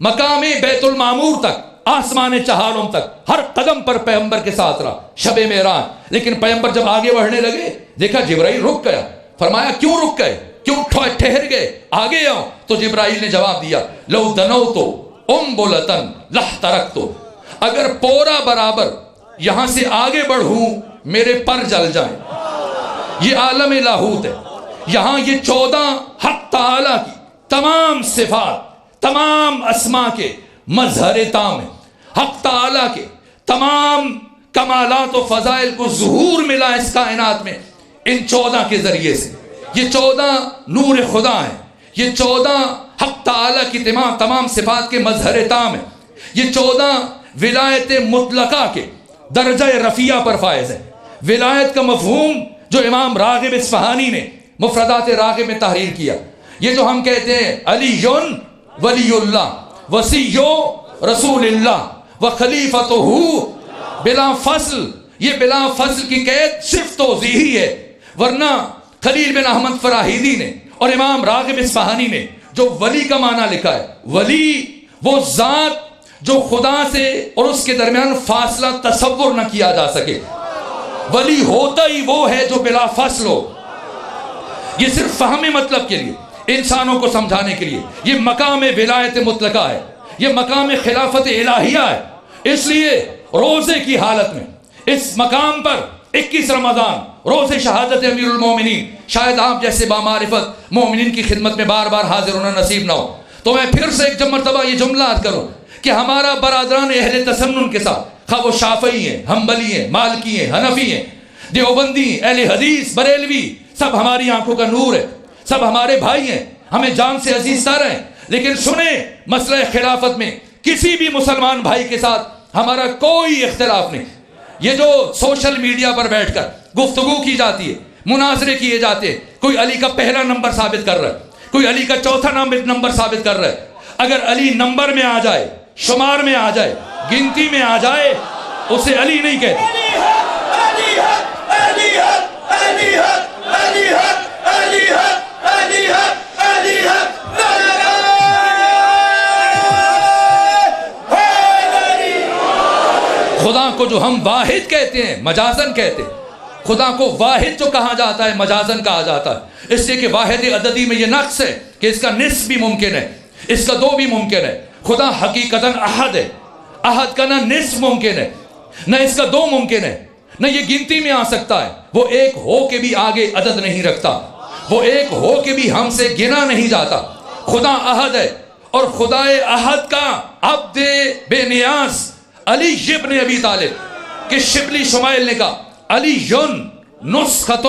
Speaker 1: مقام بیت المعمور تک, آسمان چہاروں تک, ہر قدم پر پیغمبر کے ساتھ رہا شب معراج. لیکن پیغمبر جب آگے بڑھنے لگے, دیکھا جبرائیل رک گیا. فرمایا کیوں رک گئے, کیوں ٹھہر گئے, آگے آؤ. تو جبرائیل نے جواب دیا لو دنوتو امبلتن لحترکتو, اگر پورا برابر یہاں سے آگے بڑھوں میرے پر جل جائیں. یہ عالم لاہوت ہے. یہاں یہ 14 حق تعالی کی تمام صفات، تمام اسما کے مظہر تام ہے. حق تعالی کے تمام کمالات و فضائل کو ظہور ملا اس کائنات میں ان 14 کے ذریعے سے. یہ 14 نور خدا ہیں. یہ 14 حق تعالی کی تمام صفات کے مظہر تام ہیں. یہ 14 ولایت مطلقہ کے درجہ رفیع پر فائز ہیں. ولایت کا مفہوم جو امام راغب اصفہانی نے مفردات راغب میں تحریر کیا، یہ جو ہم کہتے ہیں علی ولی اللہ وصی رسول اللہ و خلیفتہ بلا فصل، یہ بلا فصل کی قید صرف توضیحی ہے، ورنہ خلیل بن احمد فراہیدی نے اور امام راغب اصفہانی نے جو ولی کا معنی لکھا ہے، ولی وہ ذات جو خدا سے اور اس کے درمیان فاصلہ تصور نہ کیا جا سکے. ولی ہوتا ہی وہ ہے جو بلا فصل ہو. یہ صرف فہم مطلب کے لیے، انسانوں کو سمجھانے کے لیے یہ مقام ولایت مطلقہ ہے، یہ مقام خلافت الہیہ ہے. اس لیے روزے کی حالت میں اس مقام پر 21 رمضان روز شہادت امیر المومنین، شاید آپ جیسے بامعرفت مومنین کی خدمت میں بار بار حاضر ہونا نصیب نہ ہو، تو میں پھر سے ایک مرتبہ یہ جملہ عرض کروں کہ ہمارا برادران اہل تسنن کے ساتھ، خواہ وہ شافعی ہیں، حنبلی ہیں، مالکی ہیں، حنفی ہیں، دیوبندی، اہل حدیث، بریلوی، سب ہماری آنکھوں کا نور ہے، سب ہمارے بھائی ہیں، ہمیں جان سے عزیز تر ہیں. لیکن سنیں، مسئلہ خلافت میں کسی بھی مسلمان بھائی کے ساتھ ہمارا کوئی اختلاف نہیں. یہ جو سوشل میڈیا پر بیٹھ کر گفتگو کی جاتی ہے، مناظرے کیے جاتے ہیں، کوئی علی کا پہلا نمبر ثابت کر رہا ہے، کوئی علی کا چوتھا نمبر ثابت کر رہا ہے. اگر علی نمبر میں آ جائے، شمار میں آ جائے، گنتی میں آ جائے، اسے علی نہیں کہتے. خدا کو جو ہم واحد کہتے ہیں مجازن کہتے ہیں. خدا کو واحد جو کہا جاتا ہے مجازن کہا جاتا ہے، اس لیے کہ واحد عددی میں یہ نقص ہے کہ اس کا نصف بھی ممکن ہے، اس کا 2 بھی ممکن ہے. خدا حقیقتاً احد ہے. احد کا نہ نصف ممکن ہے، نہ اس کا 2 ممکن ہے، نہ یہ گنتی میں آ سکتا ہے. وہ ایک ہو کے بھی آگے عدد نہیں رکھتا، وہ ایک ہو کے بھی ہم سے گنا نہیں جاتا. خدا احد ہے، اور خدا احد کا عبد بے نیاز علی ابن ابی طالب کہ شبلی شمائل نے کہا علی نسخۃ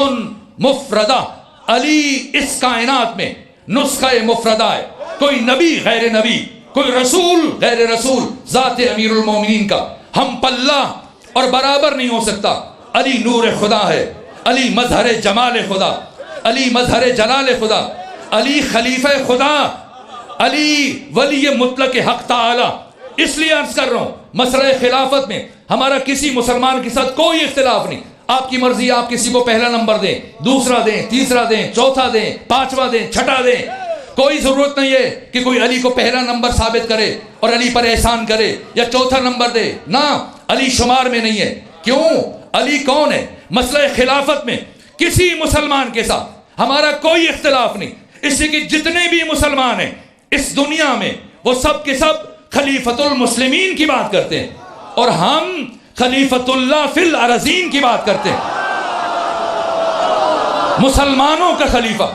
Speaker 1: مفردہ، علی اس کائنات میں نسخہ مفردہ ہے. کوئی نبی غیر نبی، کوئی رسول غیر رسول ذات امیر المومنین کا ہم پلہ اور برابر نہیں ہو سکتا. علی نور خدا ہے، علی مظہر جمال خدا، علی مظہر جلال خدا، علی خلیفہ خدا، علی ولی مطلق حق تعالی. اس لیے عرض کر رہا ہوں، مسئلہ خلافت میں ہمارا کسی مسلمان کے ساتھ کوئی اختلاف نہیں. آپ کی مرضی، آپ کسی کو پہلا نمبر دیں، دوسرا دیں، تیسرا دیں، چوتھا دیں، پانچواں دیں، چھٹا دیں. کوئی ضرورت نہیں ہے کہ کوئی علی کو پہلا نمبر ثابت کرے اور علی پر احسان کرے یا چوتھا نمبر دے. نہ، علی شمار میں نہیں ہے. کیوں؟ علی کون ہے؟ مسئلہ خلافت میں کسی مسلمان کے ساتھ ہمارا کوئی اختلاف نہیں. اس سے کہ جتنے بھی مسلمان ہیں اس دنیا میں وہ سب کے سب خلیفۃ المسلمین کی بات کرتے ہیں، اور ہم خلیفۃ اللہ فی الارضین کی بات کرتے ہیں. مسلمانوں کا خلیفہ،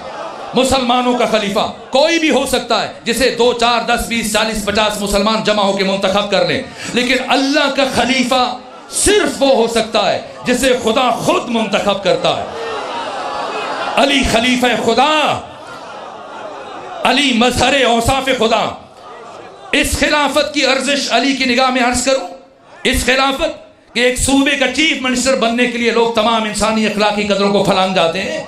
Speaker 1: مسلمانوں کا خلیفہ کوئی بھی ہو سکتا ہے، جسے 2 4 10 20 40 50 مسلمان جمع ہو کے منتخب کر لیں. لیکن اللہ کا خلیفہ صرف وہ ہو سکتا ہے جسے خدا خود منتخب کرتا ہے. علی خلیفہ خدا، علی مظہر اوصاف خدا. اس خلافت کی ارزش علی کی نگاہ میں عرض کروں، اس خلافت کہ ایک صوبے کا چیف منسٹر بننے کے لیے لوگ تمام انسانی اخلاقی قدروں کو پھلانگ جاتے ہیں.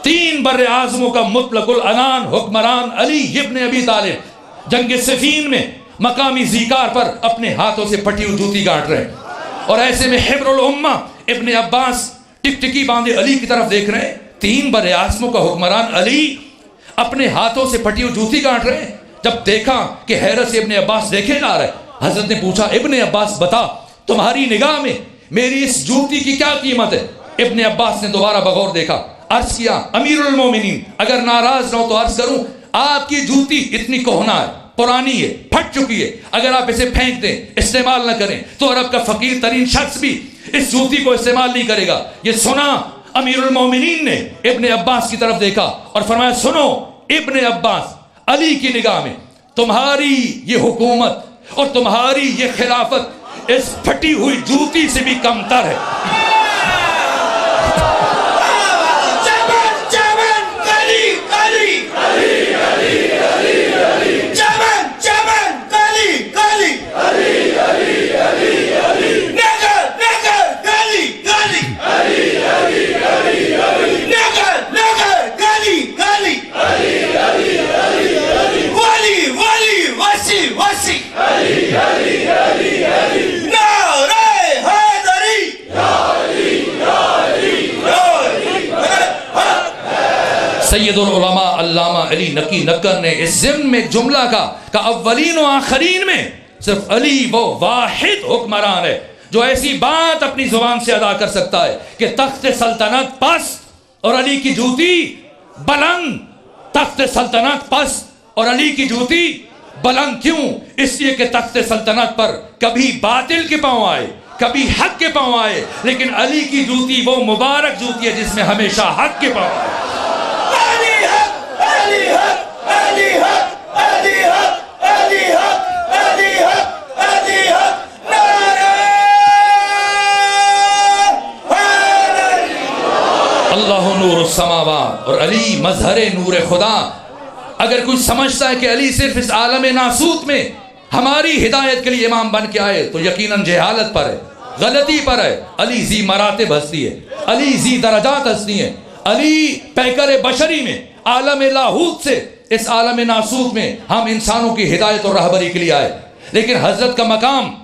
Speaker 1: 3 بر اعظموں کا مطلق العنان حکمران علی ابن ابی طالب جنگ صفین میں مقامی زیکار پر اپنے ہاتھوں سے پھٹی ہوئی جوتی گاٹ رہے ہیں، اور ایسے میں حبر الامہ ابن عباس ٹکٹکی باندھے علی کی طرف دیکھ رہے ہیں. 3 بر اعظموں کا حکمران علی اپنے ہاتھوں سے پھٹی ہوئی جوتی گاٹ رہے ہیں. جب دیکھا کہ حیرت سے ابن عباس دیکھے جا رہے، حضرت نے پوچھا ابن عباس بتا تمہاری نگاہ میں میری اس جوتی کی کیا قیمت ہے؟ ابن عباس نے دوبارہ بغور دیکھا، عرض کیا امیر المومنین اگر ناراض نہ ہو تو عرض کروں آپ کی جوتی اتنی کہنا ہے، پرانی ہے، پھٹ چکی ہے، اگر آپ اسے پھینک دیں، استعمال نہ کریں تو عرب کا فقیر ترین شخص بھی اس جوتی کو استعمال نہیں کرے گا۔ یہ سنا امیر المومنین نے ابن عباس کی طرف دیکھا اور فرمایا سنو ابن عباس، علی کی نگاہ میں تمہاری یہ حکومت اور تمہاری یہ خلافت اس پھٹی ہوئی جوتی سے بھی کم تر ہے۔ سید العلماء علامہ علی نقی نکر نے اس ضمن میں ایک جملہ کہا کہ اولین و آخرین میں صرف علی وہ واحد حکمران ہے جو ایسی بات اپنی زبان سے ادا کر سکتا ہے کہ تخت سلطنت پست اور علی کی جوتی بلند۔ تخت سلطنت پست اور علی کی جوتی بلند کیوں؟ اس لیے کہ تخت سلطنت پر کبھی باطل کے پاؤں آئے، کبھی حق کے پاؤں آئے، لیکن علی کی جوتی وہ مبارک جوتی ہے جس میں ہمیشہ حق کے پاؤں آئے۔ اللہ نور السماوات، اور علی مظہر نور خدا۔ اگر کوئی سمجھتا ہے کہ علی صرف اس عالم ناسوت میں ہماری ہدایت کے لیے امام بن کے آئے تو یقیناً جہالت پر ہے، غلطی پر ہے۔ علی ذی مراتب ہستی ہے، علی ذی درجات ہستی ہے۔ علی پیکر بشری میں عالم لاہوت سے اس عالم ناسوت میں ہم انسانوں کی ہدایت اور رہبری کے لیے آئے، لیکن حضرت کا مقام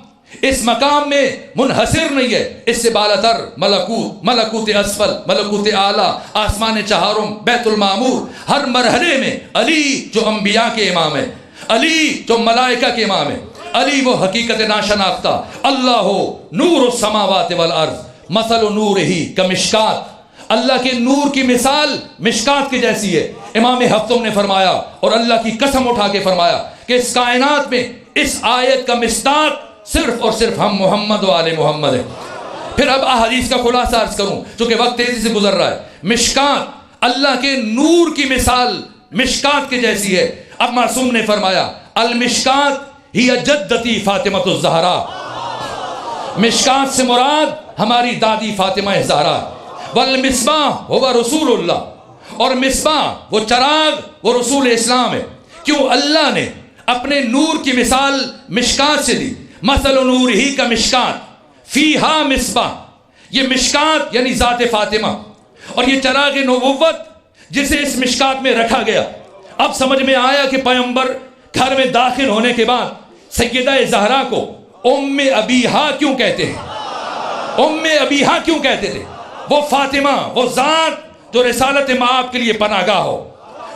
Speaker 1: اس مقام میں منحصر نہیں ہے، اس سے بالاتر ملکوت، ملکوت اسفل، ملکوت اعلیٰ، آسمان چہارم، بیت المعمور، ہر مرحلے میں علی جو انبیاء کے امام ہے، علی جو ملائکہ کے امام ہے، علی وہ حقیقت ناشناختہ۔ اللہ نور السماوات والارض مثل نورہ کمشکات، اللہ کے نور کی مثال مشکات کی جیسی ہے۔ امام ہفتم نے فرمایا اور اللہ کی قسم اٹھا کے فرمایا کہ اس کائنات میں اس آیت کا مصداق صرف اور صرف ہم محمد و آل محمد ہیں۔ پھر اب احادیث کا خلاصہ عرض کروں چونکہ وقت تیزی سے گزر رہا ہے۔ مشکات اللہ کے نور کی مثال مشکات کی جیسی ہے۔ اب معصوم نے فرمایا المشکات ہی جدتی فاطمۃ الزہرا، مشکات سے مراد ہماری دادی فاطمہ زہرا۔ والمصباح هو رسول اللہ، اور مصباح وہ چراغ وہ رسول اسلام ہے۔ کیوں اللہ نے اپنے نور کی مثال مشکات سے دی؟ مثل نور ہی کا مشکات فیہا مصباح، یہ مشکات یعنی ذات فاطمہ، اور یہ چراغ نبوت جسے اس مشکات میں رکھا گیا۔ اب سمجھ میں آیا کہ پیغمبر گھر میں داخل ہونے کے بعد سیدہ زہرا کو ام ابیہا کیوں کہتے ہیں؟ ام ابیہا کیوں کہتے تھے؟ وہ فاطمہ، وہ ذات جو رسالت مآب کے لیے پناہ گاہ ہو،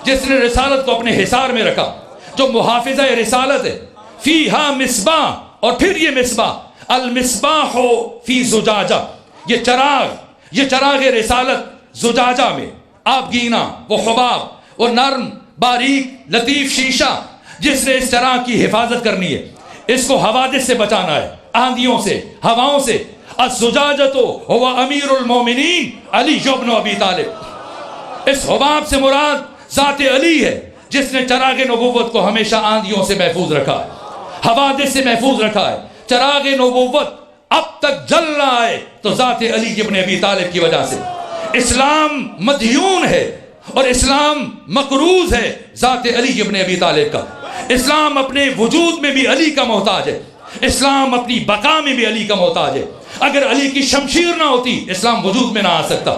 Speaker 1: جس نے رسالت کو اپنے حصار میں رکھا، جو محافظہ رسالت ہے۔ فیہا مصباح، اور پھر یہ مصباح المصباح فی زجاجہ، یہ چراغ رسالت زجاجہ میں آپ گینا، وہ حباب، وہ نرم باریک لطیف شیشہ جس نے اس چراغ کی حفاظت کرنی ہے، اس کو حوادث سے بچانا ہے، آندھیوں سے، ہواؤں سے۔ الزجاجۃ هو امیر المومنین علی بن ابی طالب، اس حباب سے مراد ذات علی ہے جس نے چراغ نبوت کو ہمیشہ آندھیوں سے محفوظ رکھا ہے، حوادث سے محفوظ رکھا ہے۔ چراغ نبوت اب تک جل رہا ہے تو ذات علی بن ابی طالب کی وجہ سے۔ اسلام مدیون ہے اور اسلام مقروض ہے ذات علی بن ابی طالب کا۔ اسلام اپنے وجود میں بھی علی کا محتاج ہے، اسلام اپنی بقا میں بھی علی کا محتاج ہے۔ اگر علی کی شمشیر نہ ہوتی اسلام وجود میں نہ آ سکتا،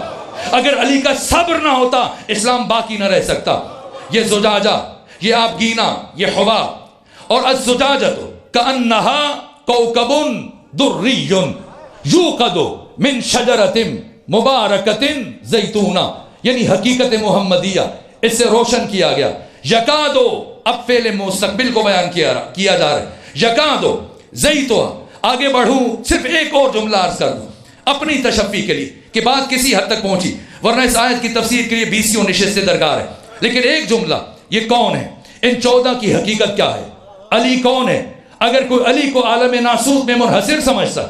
Speaker 1: اگر علی کا صبر نہ ہوتا اسلام باقی نہ رہ سکتا۔ یہ زجاجہ، یہ آپ گینا، یہ حباب، اور الزجاجۃ کأنہا کوکب دری یوقد من شجرۃ مبارکۃ زیتونہ، یعنی حقیقت محمدیہ اس سے روشن کیا گیا۔ یکادو، اب فعل مستقبل کو بیان کیا جا رہا ہے۔ یکادو زیتونہ، آگے بڑھوں صرف ایک اور جملہ عرض کر دوں اپنی تشفی کے لیے کہ بات کسی حد تک پہنچی، ورنہ اس آیت کی تفسیر کے لیے 20 نشستیں درکار ہے۔ لیکن ایک جملہ، یہ کون ہے؟ ان 14 کی حقیقت کیا ہے؟ علی کون ہے؟ اگر کوئی علی کو عالم ناسوت میں منحصر سمجھتا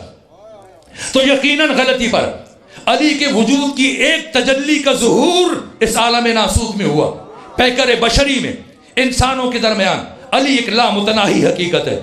Speaker 1: تو یقیناً غلطی پر علی کے وجود کی ایک تجلی کا ظہور اس عالم ناسوت میں ہوا. پیکر بشری میں انسانوں کے درمیان علی ایک لامتناہی حقیقت ہے،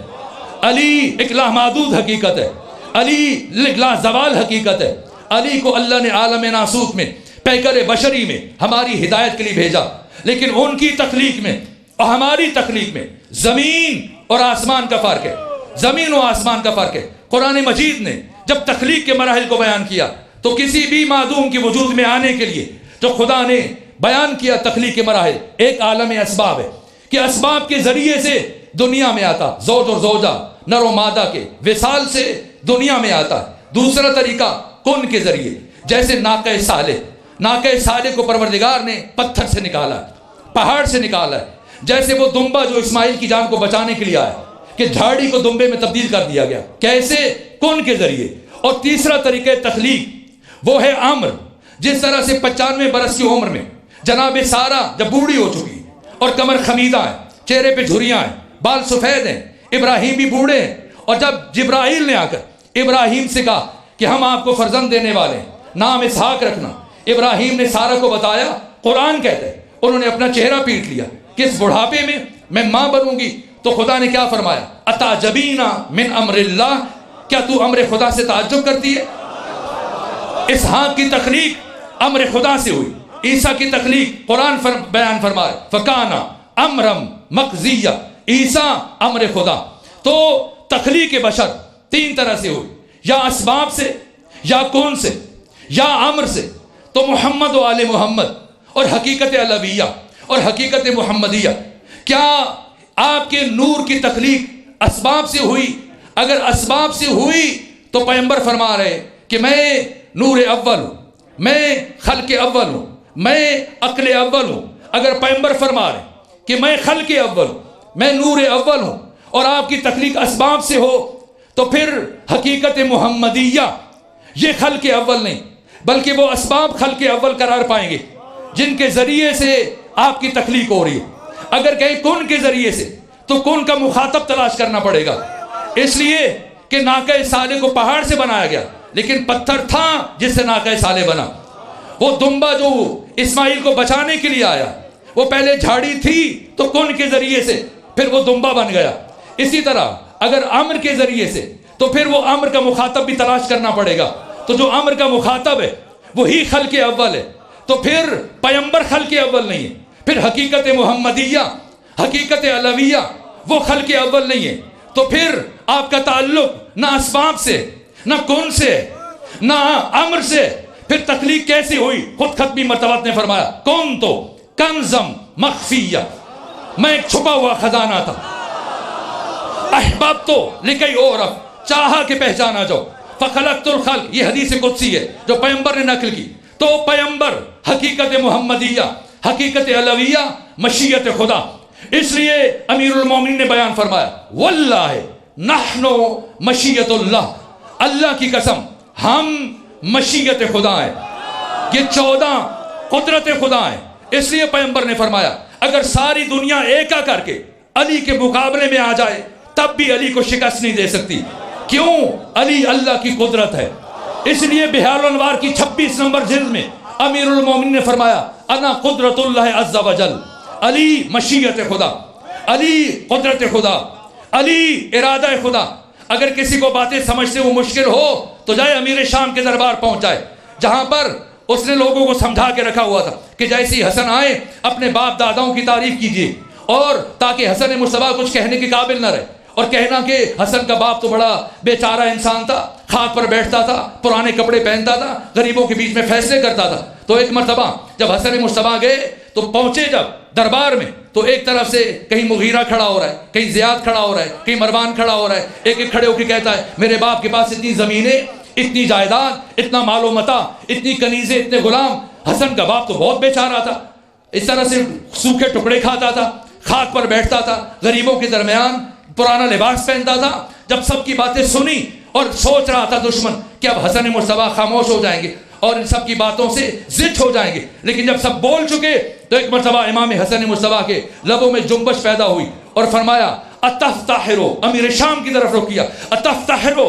Speaker 1: علی ایک لامحدود حقیقت ہے، علی لا زوال حقیقت ہے. علی کو اللہ نے عالم ناسوت میں پیکر بشری میں ہماری ہدایت کے لیے بھیجا، لیکن ان کی تخلیق میں اور ہماری تخلیق میں زمین اور آسمان کا فرق ہے، زمین و آسمان کا فرق ہے. قرآن مجید نے جب تخلیق کے مراحل کو بیان کیا تو کسی بھی معدوم کے وجود میں آنے کے لیے جو خدا نے بیان کیا تخلیق کے مراحل، ایک عالم اسباب ہے کہ اسباب کے ذریعے سے دنیا میں آتا، زوج اور زوجہ نر و مادہ کے وصال سے دنیا میں آتا ہے. دوسرا طریقہ کن کے ذریعے، جیسے ناقہ صالح کو پروردگار نے پتھر سے نکالا ہے، پہاڑ سے نکالا ہے. جیسے وہ دمبا جو اسماعیل کی جان کو بچانے کے لیے آیا کہ جھاڑی کو دمبے میں تبدیل کر دیا گیا، کیسے؟ کن کے ذریعے. اور تیسرا طریقہ تخلیق وہ ہے امر. جس طرح سے 95 برس کی عمر میں جناب سارہ جب بوڑھی ہو چکی اور کمر خمیدہ ہے، چہرے پہ جھریاں ہیں، بال سفید ہیں، ابراہیم بھی بوڑھے ہیں، اور جب جبرائیل نے آ کر ابراہیم سے کہا کہ ہم آپ کو فرزند دینے والے ہیں، نام اسحاق رکھنا، ابراہیم نے سارہ کو بتایا. قرآن کہتا ہے انہوں نے اپنا چہرہ پیٹ لیا کہ اس بڑھاپے میں ماں بنوں گی. تو خدا نے کیا فرمایا؟ اتعجبین من امر اللہ، کیا تو امر خدا سے تعجب کرتی ہے؟ اسحاق کی تخلیق امر خدا سے ہوئی، عیسیٰ کی تخلیق قرآن بیان فرمائے فکانا امرم مقضیہ، عیسیٰ امر خدا. تو تخلیق بشر 3 طرح سے ہوئی، یا اسباب سے، یا کون سے، یا امر سے. تو محمد و آل محمد اور حقیقت علویہ اور حقیقت محمدیہ، کیا آپ کے نور کی تخلیق اسباب سے ہوئی؟ اگر اسباب سے ہوئی تو پیغمبر فرما رہے کہ میں نور اول ہوں، میں خلق اول ہوں، میں عقل اول ہوں. اگر پیغمبر فرما رہے کہ میں خلق اول ہوں، میں نور اول ہوں، اور آپ کی تخلیق اسباب سے ہو، تو پھر حقیقت محمدیہ یہ خلق اول نہیں بلکہ وہ اسباب خلق اول قرار پائیں گے جن کے ذریعے سے آپ کی تخلیق ہو رہی ہے. اگر کہیں کن کے ذریعے سے تو کن کا مخاطب تلاش کرنا پڑے گا، اس لیے کہ ناقہ صالح کو پہاڑ سے بنایا گیا، لیکن پتھر تھا جس سے ناقہ صالح بنا. وہ دمبا جو اسماعیل کو بچانے کے لیے آیا، وہ پہلے جھاڑی تھی تو کن کے ذریعے سے پھر وہ دمبا بن گیا. اسی طرح اگر امر کے ذریعے سے تو پھر وہ امر کا مخاطب بھی تلاش کرنا پڑے گا. تو جو امر کا مخاطب ہے وہی خلق اول ہے، تو پھر پیغمبر خلق اول نہیں ہے. پھر حقیقت محمدیہ، حقیقت علویہ وہ خلق اول نہیں ہے. تو پھر آپ کا تعلق نہ اسباب سے، نہ کون سے، نہ امر سے. پھر تخلیق کیسی ہوئی؟ خود ختمی مرتبہ نے فرمایا کون تو کنزم مخفیہ، میں ایک چھپا ہوا خزانہ تھا. احباب تو لکئی عرف، چاہا کہ پہچانا جاؤ. فخلقت الخلق، یہ حدیث قدسی ہے جو پیغمبر نے نقل کی. تو پیغمبر حقیقت محمدیہ، حقیقت علویہ، مشیت خدا. اس لیے امیر المومنین نے بیان فرمایا واللہ نحن مشیت اللہ، اللہ کی قسم ہم مشیت خدا ہیں. یہ 14 قدرت خدا ہیں. اس لیے پیغمبر نے فرمایا اگر ساری دنیا ایکا کر کے علی کے مقابلے میں آ جائے تب بھی علی کو شکست نہیں دے سکتی. کیوں؟ علی اللہ کی قدرت ہے. اس لیے بحار الانوار کی 26 نمبر جلد میں امیر المومنین نے فرمایا انا قدرت اللہ عز و جل، علی مشیت خدا، علی قدرت خدا، علی ارادہ خدا. اگر کسی کو باتیں سمجھتے وہ مشکل ہو تو جائے امیر شام کے دربار پہنچ جائے، جہاں پر اس نے لوگوں کو سمجھا کے رکھا ہوا تھا کہ جیسی حسن آئے اپنے باپ داداؤں کی تعریف کیجیے، اور تاکہ حسن مصطفیٰ کچھ کہنے کے قابل نہ رہے، اور کہنا کہ حسن کا باپ تو بڑا بیچارہ انسان تھا، خاک پر بیٹھتا تھا، پرانے کپڑے پہنتا تھا، غریبوں کے بیچ میں فیصلے کرتا تھا. تو ایک مرتبہ جب حسن مصطفیٰ گئے تو پہنچے جب دربار میں تو ایک طرف سے کہیں مغیرہ کھڑا ہو رہا ہے، کہیں زیاد کھڑا ہو رہا ہے، کہیں مروان کھڑا ہو رہا ہے. ایک ایک کھڑے ہو کے کہتا ہے میرے باپ کے پاس اتنی زمینیں، اتنی جائیداد، اتنا مال و متاع، اتنی کنیزیں، اتنے غلام. حسن کا باپ تو بہت بیچارہ تھا، اس طرح سے سوکھے ٹکڑے کھاتا تھا، خاک پر بیٹھتا تھا، غریبوں کے درمیان پرانا لباس پہنتا تھا. جب سب کی باتیں سنی اور سوچ رہا تھا دشمن کہ اب حسن مصطفیٰ خاموش ہو جائیں گے اور ان سب کی باتوں سے زد ہو جائیں گے، لیکن جب سب بول چکے تو ایک مرتبہ امام حسن مصطفیٰ کے لبوں میں جنبش پیدا ہوئی اور فرمایا اتفتحرو، امیر شام کی طرف رخ کیا، اتفتحرو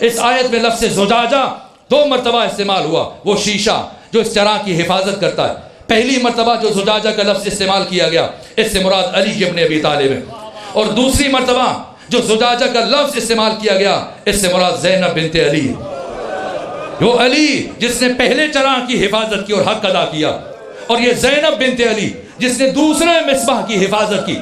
Speaker 1: اس آیت میں لفظ زجاجہ 2 مرتبہ استعمال ہوا، وہ شیشہ جو اس چراغ کی حفاظت کرتا ہے۔ پہلی مرتبہ جو زجاجہ کا لفظ استعمال کیا گیا اس سے مراد علی ابن ابی طالب ہے، اور دوسری مرتبہ جو زجاجہ کا لفظ استعمال کیا گیا اس سے مراد زینب بنت علی ہے۔ وہ علی جس نے پہلے چراغ کی حفاظت کی اور حق ادا کیا، اور یہ زینب بنت علی جس نے دوسرے مصباح کی حفاظت کی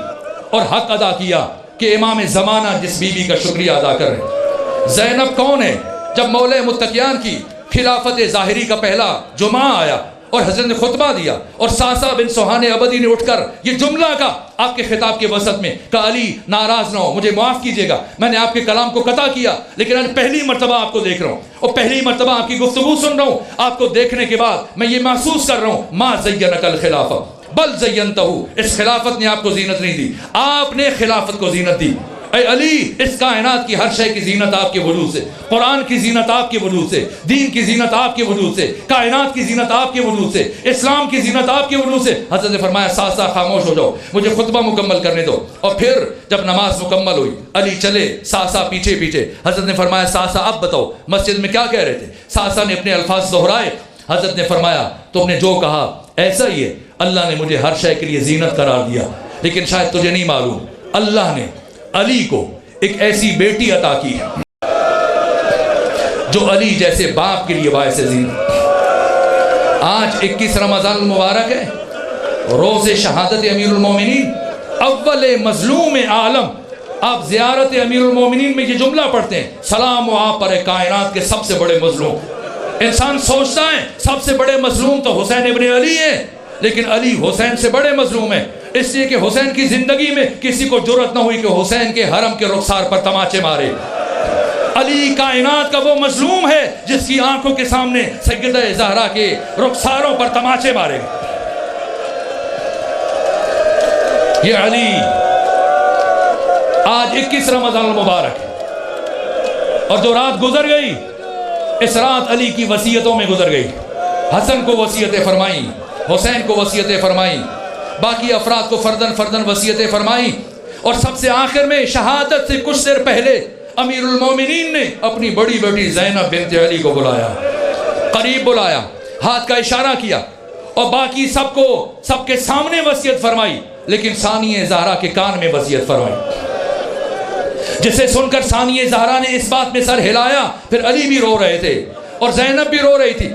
Speaker 1: اور حق ادا کیا کہ امام زمانہ جس بیوی کا شکریہ ادا کر رہے ہیں۔ زینب کون ہے؟ جب مولا متقیان کی خلافت ظاہری کا پہلا جمعہ آیا اور حضرت نے خطبہ دیا اور ساسا بن سوہان عبدی نے اٹھ کر یہ جملہ کہا آپ کے خطاب کے وسط میں، کہا علی ناراض نہ ہو، مجھے معاف کیجیے گا، میں نے آپ کے کلام کو قطع کیا لیکن آج پہلی مرتبہ آپ کو دیکھ رہا ہوں اور پہلی مرتبہ آپ کی گفتگو سن رہا ہوں، آپ کو دیکھنے کے بعد میں یہ محسوس کر رہا ہوں ما زینک الخلافہ بل زینتہ، اس خلافت نے آپ کو زینت نہیں دی، آپ نے خلافت کو زینت دی۔ اے علی اس کائنات کی ہر شے کی زینت آپ کے وجود سے، قرآن کی زینت آپ کے وجود سے، دین کی زینت آپ کے وجود سے، کائنات کی زینت آپ کے وجود سے، اسلام کی زینت آپ کے وجود سے۔ حضرت نے فرمایا ساسا خاموش ہو جاؤ، مجھے خطبہ مکمل کرنے دو۔ اور پھر جب نماز مکمل ہوئی علی چلے، ساسا پیچھے پیچھے۔ حضرت نے فرمایا ساسا اب بتاؤ مسجد میں کیا کہہ رہے تھے؟ ساسا نے اپنے الفاظ دہرائے۔ حضرت نے فرمایا تم نے جو کہا ایسا ہی ہے، اللہ نے مجھے ہر شے کے لیے زینت قرار دیا، لیکن شاید تجھے نہیں معلوم اللہ نے علی کو ایک ایسی بیٹی عطا کی ہے جو علی جیسے باپ کے لیے باعث زینت۔ آج 21 رمضان المبارک ہے، روز شہادت امیر المومنین، اول مظلوم عالم۔ آپ زیارت امیر المومنین میں یہ جملہ پڑھتے ہیں سلام و آپ پر کائنات کے سب سے بڑے مظلوم۔ انسان سوچتا ہے سب سے بڑے مظلوم تو حسین ابن علی ہیں، لیکن علی حسین سے بڑے مظلوم ہیں، اس لیے کہ حسین کی زندگی میں کسی کو جرأت نہ ہوئی کہ حسین کے حرم کے رخسار پر تماچے مارے۔ علی کائنات کا وہ مظلوم ہے جس کی آنکھوں کے سامنے سیدہ زہرا کے رخساروں پر تماچے مارے گئے۔ یہ علی آج 21 رمضان المبارک ہے، اور جو رات گزر گئی اس رات علی کی وصیتوں میں گزر گئی۔ حسن کو وصیتیں فرمائیں، حسین کو وصیتیں فرمائیں، باقی افراد کو فردن فردن وصیتیں فرمائیں، اور سب سے آخر میں شہادت سے کچھ دیر پہلے امیر المومنین نے اپنی بڑی بیٹی زینب بنت علی کو بلایا، قریب بلایا، ہاتھ کا اشارہ کیا، اور باقی سب کے سامنے وصیت فرمائی، لیکن ثانیہ زہرا کے کان میں وصیت فرمائی، جسے سن کر ثانیہ زہرا نے اس بات میں سر ہلایا۔ پھر علی بھی رو رہے تھے اور زینب بھی رو رہی تھی،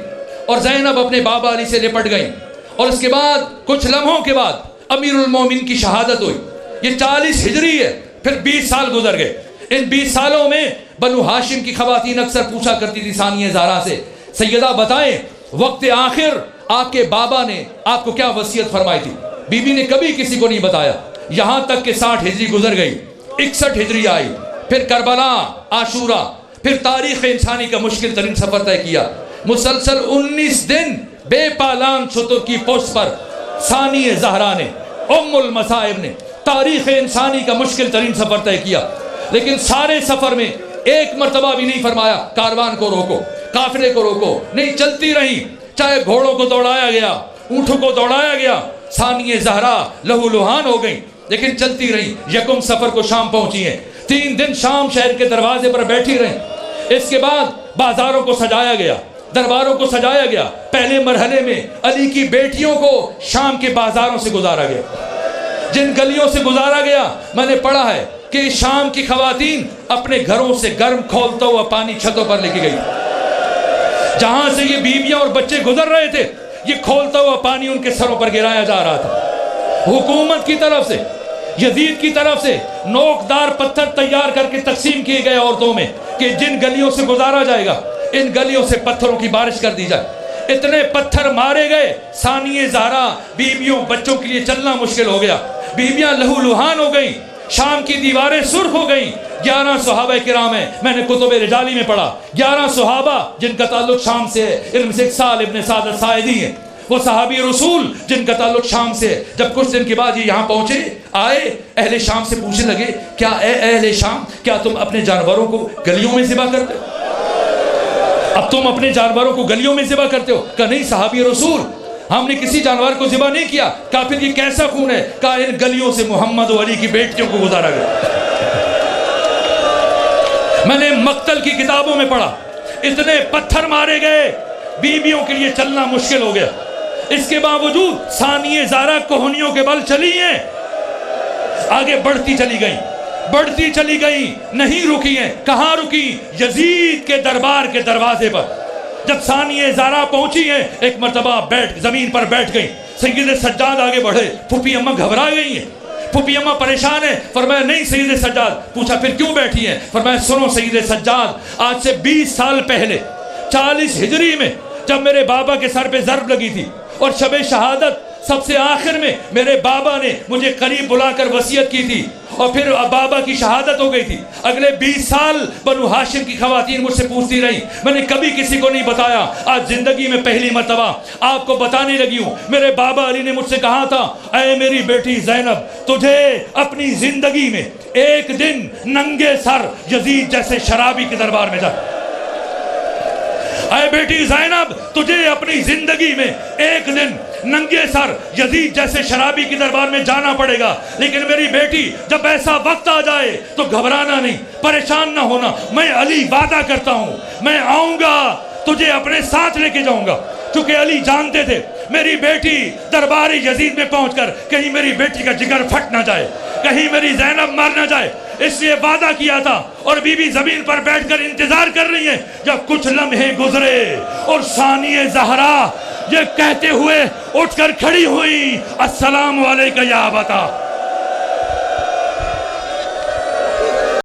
Speaker 1: اور زینب اپنے بابا علی سے لپٹ گئی، اور اس کے بعد کچھ لمحوں کے بعد امیر المومنین کی شہادت ہوئی۔ یہ 40 ہجری ہے، پھر 20 سال گزر گئے۔ ان 20 سالوں میں بنو ہاشم کی خواتین اکثر پوچھا کرتی تھی ثانیہ زہرا سے، سیدہ بتائیں وقت آخر آپ کے بابا نے آپ کو کیا وصیت فرمائی تھی؟ بی بی نے کبھی کسی کو نہیں بتایا، یہاں تک کہ 60 ہجری گزر گئی، 61 ہجری آئی، پھر کربلا، عاشورہ، پھر تاریخ انسانی کا مشکل ترین سفر طے کیا۔ مسلسل 19 دن بے پالان شتر کی پشت پر ثانیہ زہرا نے، ام المصائب نے تاریخ انسانی کا مشکل ترین سفر طے کیا، لیکن سارے سفر میں ایک مرتبہ بھی نہیں فرمایا کاروان کو روکو، قافلے کو روکو، نہیں، چلتی رہی، چاہے گھوڑوں کو دوڑایا گیا، اونٹوں کو دوڑایا گیا، ثانیہ زہرا لہو لہان ہو گئی، لیکن چلتی رہی۔ یکم سفر کو شام پہنچی ہیں، 3 دن شام شہر کے دروازے پر بیٹھی رہیں۔ اس کے بعد بازاروں کو سجایا گیا، درباروں کو سجایا گیا۔ پہلے مرحلے میں علی کی بیٹیوں کو شام کے بازاروں سے گزارا گیا، جن گلیوں سے گزارا گیا میں نے پڑھا ہے کہ شام کی خواتین اپنے گھروں سے گرم کھولتا ہوا پانی چھتوں پر لے کے گئی، جہاں سے یہ بیویاں اور بچے گزر رہے تھے، یہ کھولتا ہوا پانی ان کے سروں پر گرایا جا رہا تھا۔ حکومت کی طرف سے، یزید کی طرف سے نوکدار پتھر تیار کر کے تقسیم کیے گئے عورتوں میں کہ جن گلیوں سے گزارا جائے گا ان گلیوں سے پتھروں کی بارش کر دی جائے۔ اتنے پتھر مارے گئے، ثانیہ زہرا بیویوں بچوں کے لیے چلنا مشکل ہو گیا، بیویاں لہو لہان ہو گئیں، شام کی دیواریں سرخ ہو گئیں۔ 11 صحابہ کرام ہیں، میں نے کتب رجالی میں پڑھا، 11 صحابہ جن کا تعلق شام سے ہے، ان میں سے سال ابن سعد الساعدی ہیں، وہ صحابی رسول جن کا تعلق شام سے ہے۔ جب کچھ دن کے بعد یہ یہاں پہنچے، آئے، اہل شام سے پوچھنے لگے، کیا اے اہل شام، کیا تم اپنے جانوروں کو گلیوں میں ذبح کرتے ہو؟ اب تم اپنے جانوروں کو گلیوں میں ذبح کرتے ہو؟ کہا نہیں صحابی رسول، ہم نے کسی جانور کو ذبح نہیں کیا۔ کہا پھر یہ کیسا خون ہے؟ کہا ان گلیوں سے محمد و علی کی بیٹیوں کو گزارا گیا۔ میں نے مقتل کی کتابوں میں پڑھا، اتنے پتھر مارے گئے، بیویوں کے لیے چلنا مشکل ہو گیا، اس کے باوجود ثانیہ زہرا کوہنیوں کے بل چلی ہیں، آگے بڑھتی چلی گئی، نہیں رکی ہیں۔ کہاں رکی؟ یزید کے دربار کے دروازے پر۔ جب ثانیہ زہرا پہنچی ہیں، ایک مرتبہ زمین پر بیٹھ گئی، سید سجاد آگے بڑھے، پھوپھی اماں گھبرا گئی ہیں، پھوپھی اماں پریشان ہیں۔ فرمایا نہیں سید سجاد۔ پوچھا پھر کیوں بیٹھی ہیں؟ فرمایا سنو سید سجاد، آج سے 20 سال پہلے 40 ہجری میں جب میرے بابا کے سر پہ ضرب لگی تھی اور شب شہادت سب سے آخر میں میرے بابا نے مجھے قریب بلا کر وصیت کی تھی اور پھر بابا کی شہادت ہو گئی تھی، اگلے 20 سال بنو ہاشم کی خواتین مجھ سے پوچھتی رہی، میں نے کبھی کسی کو نہیں بتایا، آج زندگی میں پہلی مرتبہ آپ کو بتانے لگی ہوں۔ میرے بابا علی نے مجھ سے کہا تھا، اے میری بیٹی زینب، تجھے اپنی زندگی میں ایک دن ننگے سر یزید جیسے شرابی کے دربار میں جا، اے بیٹی زینب، تجھے اپنی زندگی میں ایک دن ننگے سر یزید جیسے شرابی کی دربار میں جانا پڑے گا، لیکن میری بیٹی جب ایسا وقت آ جائے تو گھبرانا نہیں، پریشان نہ ہونا، میں علی وعدہ کرتا ہوں میں آؤں گا، تجھے اپنے ساتھ لے کے جاؤں گا۔ چونکہ علی جانتے تھے میری بیٹی دربار یزید میں پہنچ کر کہیں میری بیٹی کا جگر پھٹ نہ جائے، کہیں میری زینب مار نہ جائے، اس لیے وعدہ کیا تھا۔ اور بی بی زمین پر بیٹھ کر انتظار کر رہی ہیں۔ جب کچھ لمحے گزرے اور ثانیہ زہرا یہ کہتے ہوئے اٹھ کر کھڑی ہوئی، السلام علیکم یا ابتا،